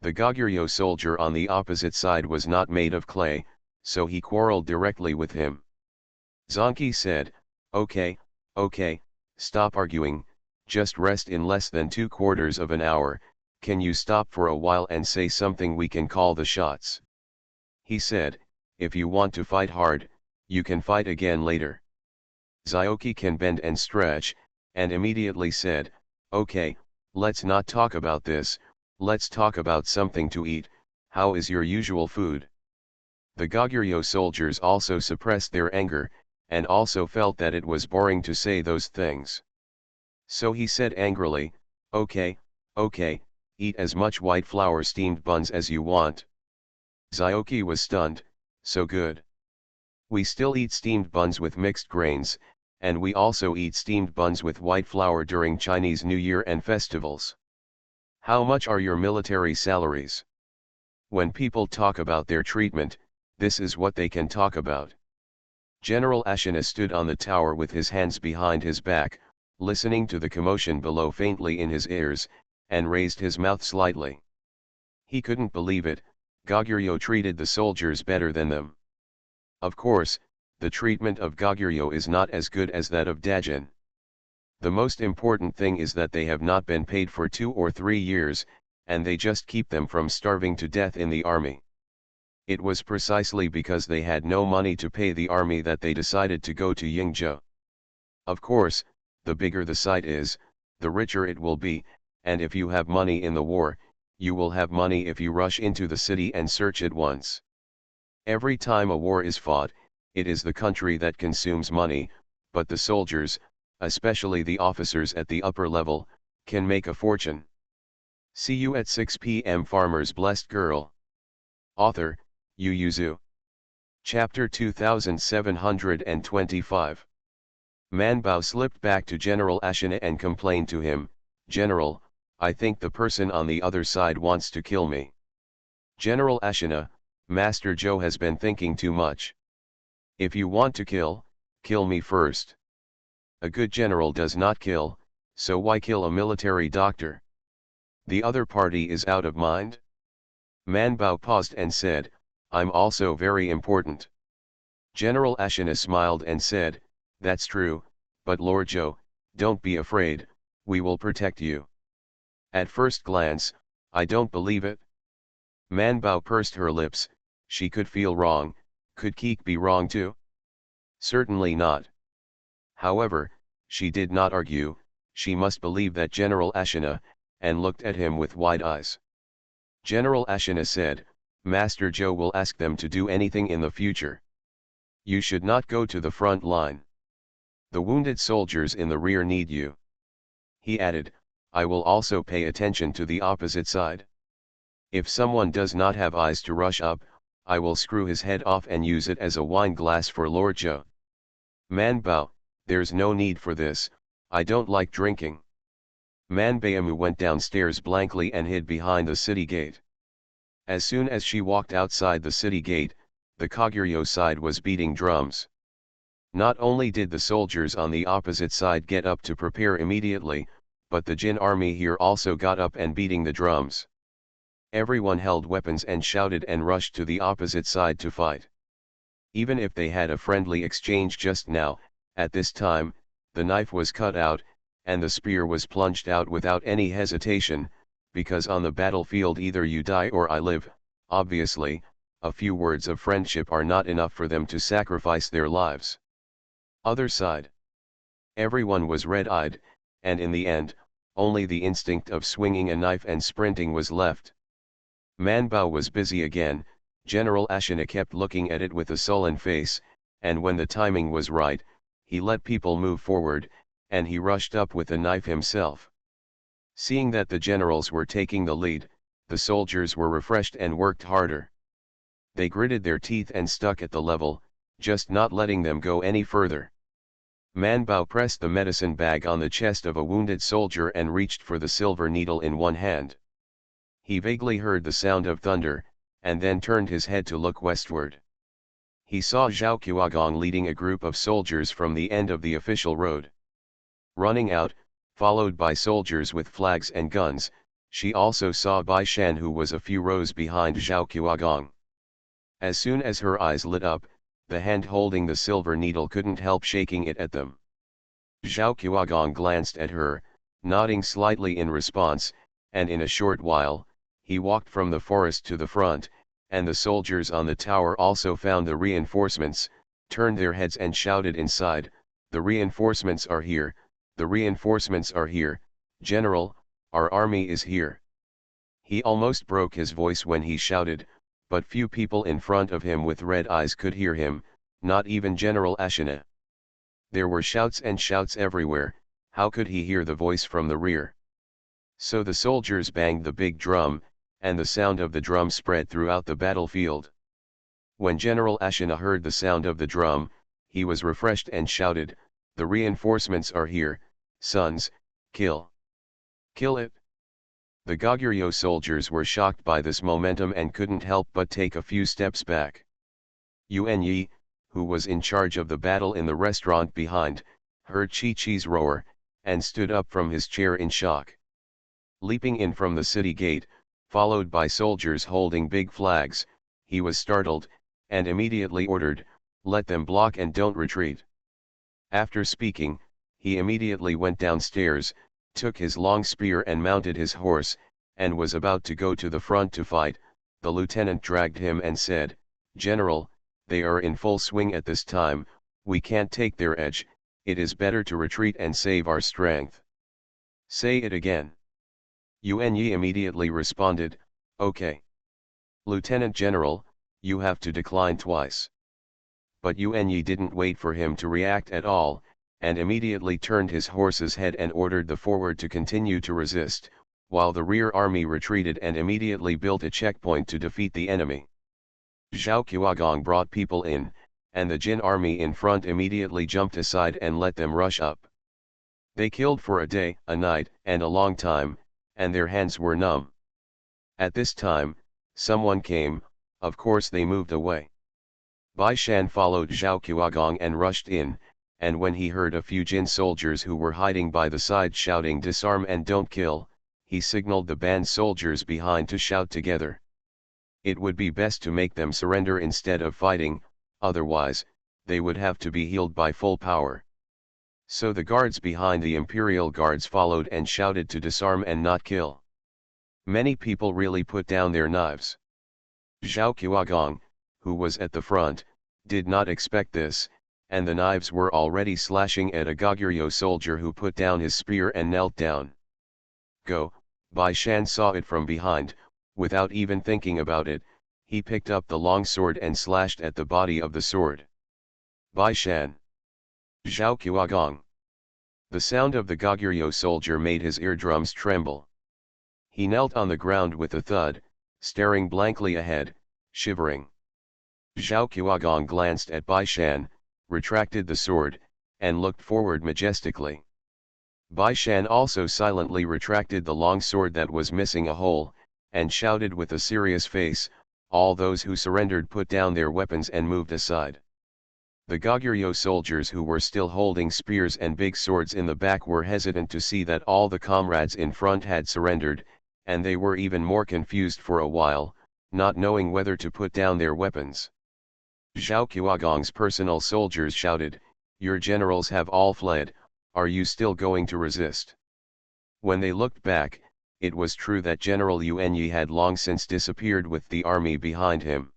The Goguryeo soldier on the opposite side was not made of clay, so he quarreled directly with him. Zonki said, okay, stop arguing, just rest in less than 2/4 of an hour, can you stop for a while and say something we can call the shots? He said, if you want to fight hard, you can fight again later. Xiaoqi can bend and stretch, and immediately said, okay, let's not talk about this, let's talk about something to eat. How is your usual food? The Goguryeo soldiers also suppressed their anger, and also felt that it was boring to say those things. So he said angrily, okay, eat as much white flour steamed buns as you want. Xiaoqi was stunned, so good. We still eat steamed buns with mixed grains, and we also eat steamed buns with white flour during Chinese New Year and festivals. How much are your military salaries? When people talk about their treatment, this is what they can talk about. General Ashina stood on the tower with his hands behind his back, listening to the commotion below faintly in his ears, and raised his mouth slightly. He couldn't believe it, Goguryeo treated the soldiers better than them. Of course, the treatment of Goguryeo is not as good as that of Dajin. The most important thing is that they have not been paid for 2 or 3 years, and they just keep them from starving to death in the army. It was precisely because they had no money to pay the army that they decided to go to Yingzhou. Of course, the bigger the site is, the richer it will be, and if you have money in the war, you will have money if you rush into the city and search it once. Every time a war is fought, it is the country that consumes money, but the soldiers, especially the officers at the upper level, can make a fortune. See you at 6 p.m. Farmer's Blessed Girl. Author, Yu Yuzu. Chapter 2725. Man Bao slipped back to General Ashina and complained to him, General, I think the person on the other side wants to kill me. General Ashina, Master Zhou has been thinking too much. If you want to kill me first. A good general does not kill, so why kill a military doctor? The other party is out of mind? Man Bao paused and said, I'm also very important. General Ashina smiled and said, that's true, but Lord Zhou, don't be afraid, we will protect you. At first glance, I don't believe it. Man Bao pursed her lips, she could feel wrong, could Keek be wrong too? Certainly not. However, she did not argue, she must believe that General Ashina, and looked at him with wide eyes. General Ashina said, Master Zhou will ask them to do anything in the future. You should not go to the front line. The wounded soldiers in the rear need you. He added, I will also pay attention to the opposite side. If someone does not have eyes to rush up, I will screw his head off and use it as a wine glass for Lord Zhou. Man Bao, there's no need for this, I don't like drinking. Man Baomu went downstairs blankly and hid behind the city gate. As soon as she walked outside the city gate, the Goguryeo side was beating drums. Not only did the soldiers on the opposite side get up to prepare immediately, but the Jin army here also got up and beating the drums. Everyone held weapons and shouted and rushed to the opposite side to fight. Even if they had a friendly exchange just now, at this time, the knife was cut out, and the spear was plunged out without any hesitation, because on the battlefield either you die or I live. Obviously, a few words of friendship are not enough for them to sacrifice their lives. Other side. Everyone was red-eyed, and in the end, only the instinct of swinging a knife and sprinting was left. Man Bao was busy again, General Ashina kept looking at it with a sullen face, and when the timing was right, he let people move forward, and he rushed up with a knife himself. Seeing that the generals were taking the lead, the soldiers were refreshed and worked harder. They gritted their teeth and stuck at the level, just not letting them go any further. Man Bao pressed the medicine bag on the chest of a wounded soldier and reached for the silver needle in one hand. He vaguely heard the sound of thunder, and then turned his head to look westward. He saw Zhao Qiuagong leading a group of soldiers from the end of the official road. Running out, followed by soldiers with flags and guns, she also saw Bai Shan, who was a few rows behind Zhao Qiuagong. As soon as her eyes lit up, the hand holding the silver needle couldn't help shaking it at them. Zhao Qiuagong glanced at her, nodding slightly in response, and in a short while, he walked from the forest to the front, and the soldiers on the tower also found the reinforcements, turned their heads and shouted inside, "The reinforcements are here, the reinforcements are here, General, our army is here." He almost broke his voice when he shouted, but few people in front of him with red eyes could hear him, not even General AncientChina. There were shouts and shouts everywhere. How could he hear the voice from the rear? So the soldiers banged the big drum, and the sound of the drum spread throughout the battlefield. When General AncientChina heard the sound of the drum, he was refreshed and shouted, "The reinforcements are here, sons, kill! Kill it!" The Goguryeo soldiers were shocked by this momentum and couldn't help but take a few steps back. Yuan Yi, who was in charge of the battle in the restaurant behind, heard Chi-Chi's roar, and stood up from his chair in shock. Leaping in from the city gate, followed by soldiers holding big flags, he was startled, and immediately ordered, "Let them block and don't retreat." After speaking, he immediately went downstairs, took his long spear and mounted his horse, and was about to go to the front to fight. The lieutenant dragged him and said, "General, they are in full swing at this time, we can't take their edge, it is better to retreat and save our strength." "Say it again." Yuan Yi immediately responded, "Okay. Lieutenant General, you have to decline twice." But Yuan Yi didn't wait for him to react at all, and immediately turned his horse's head and ordered the forward to continue to resist, while the rear army retreated and immediately built a checkpoint to defeat the enemy. Zhao Qiuagong brought people in, and the Jin army in front immediately jumped aside and let them rush up. They killed for a day, a night, and a long time, and their hands were numb. At this time, someone came, of course they moved away. Bai Shan followed Zhao Qiuagong and rushed in, and when he heard a few Jin soldiers who were hiding by the side shouting "Disarm and don't kill," he signaled the band soldiers behind to shout together. It would be best to make them surrender instead of fighting, otherwise, they would have to be healed by full power. So the guards behind the Imperial Guards followed and shouted to disarm and not kill. Many people really put down their knives. Zhao Qiuagong, who was at the front, did not expect this, and the knives were already slashing at a Goguryeo soldier who put down his spear and knelt down. "Go!" Bai Shan saw it from behind. Without even thinking about it, he picked up the long sword and slashed at the body of the sword. "Bai Shan! Zhao Qiuagong!" The sound of the Goguryeo soldier made his eardrums tremble. He knelt on the ground with a thud, staring blankly ahead, shivering. Zhao Qiuagong glanced at Bai Shan, retracted the sword, and looked forward majestically. Bai Shan also silently retracted the long sword that was missing a hole, and shouted with a serious face, "All those who surrendered put down their weapons and moved aside." The Goguryeo soldiers who were still holding spears and big swords in the back were hesitant to see that all the comrades in front had surrendered, and they were even more confused for a while, not knowing whether to put down their weapons. Zhao Qiuagong's personal soldiers shouted, "Your generals have all fled, are you still going to resist?" When they looked back, it was true that General Yuan Yi had long since disappeared with the army behind him.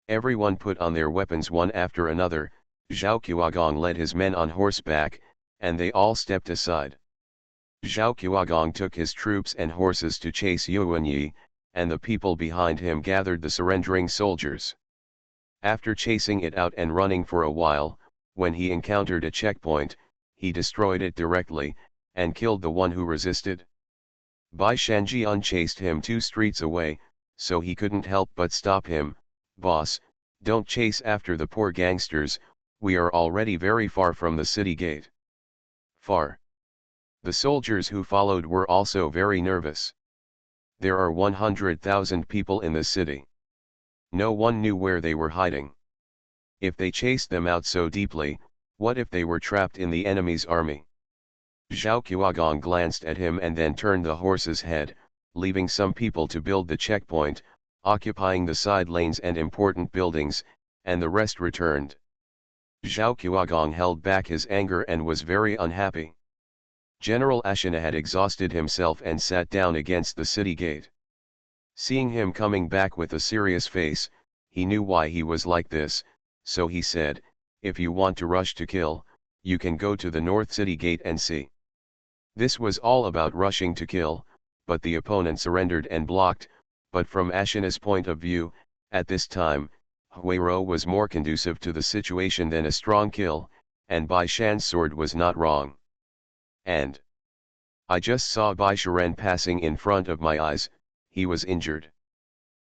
Everyone put on their weapons one after another. Zhao Qiuagong led his men on horseback, and they all stepped aside. Zhao Qiuagong took his troops and horses to chase Yuan Yi, and the people behind him gathered the surrendering soldiers. After chasing it out and running for a while, when he encountered a checkpoint, he destroyed it directly, and killed the one who resisted. Bai Shanjian chased him 2 streets away, so he couldn't help but stop him. "Boss, don't chase after the poor gangsters, we are already very far from the city gate." "Far?" The soldiers who followed were also very nervous. There are 100,000 people in the city. No one knew where they were hiding. If they chased them out so deeply, what if they were trapped in the enemy's army? Zhao Qiuagong glanced at him and then turned the horse's head, leaving some people to build the checkpoint, occupying the side lanes and important buildings, and the rest returned. Zhao Qiuagong held back his anger and was very unhappy. General Ashina had exhausted himself and sat down against the city gate. Seeing him coming back with a serious face, he knew why he was like this, so he said, "If you want to rush to kill, you can go to the north city gate and see." This was all about rushing to kill, but the opponent surrendered and blocked, but from Ashina's point of view, at this time, Huayro was more conducive to the situation than a strong kill, and Bai Shan's sword was not wrong. And I just saw Bai Sharan passing in front of my eyes, he was injured.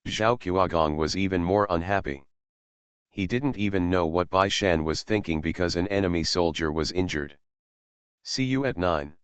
Zhao Qiuagong was even more unhappy. He didn't even know what Bai Shan was thinking because an enemy soldier was injured. See you at 9.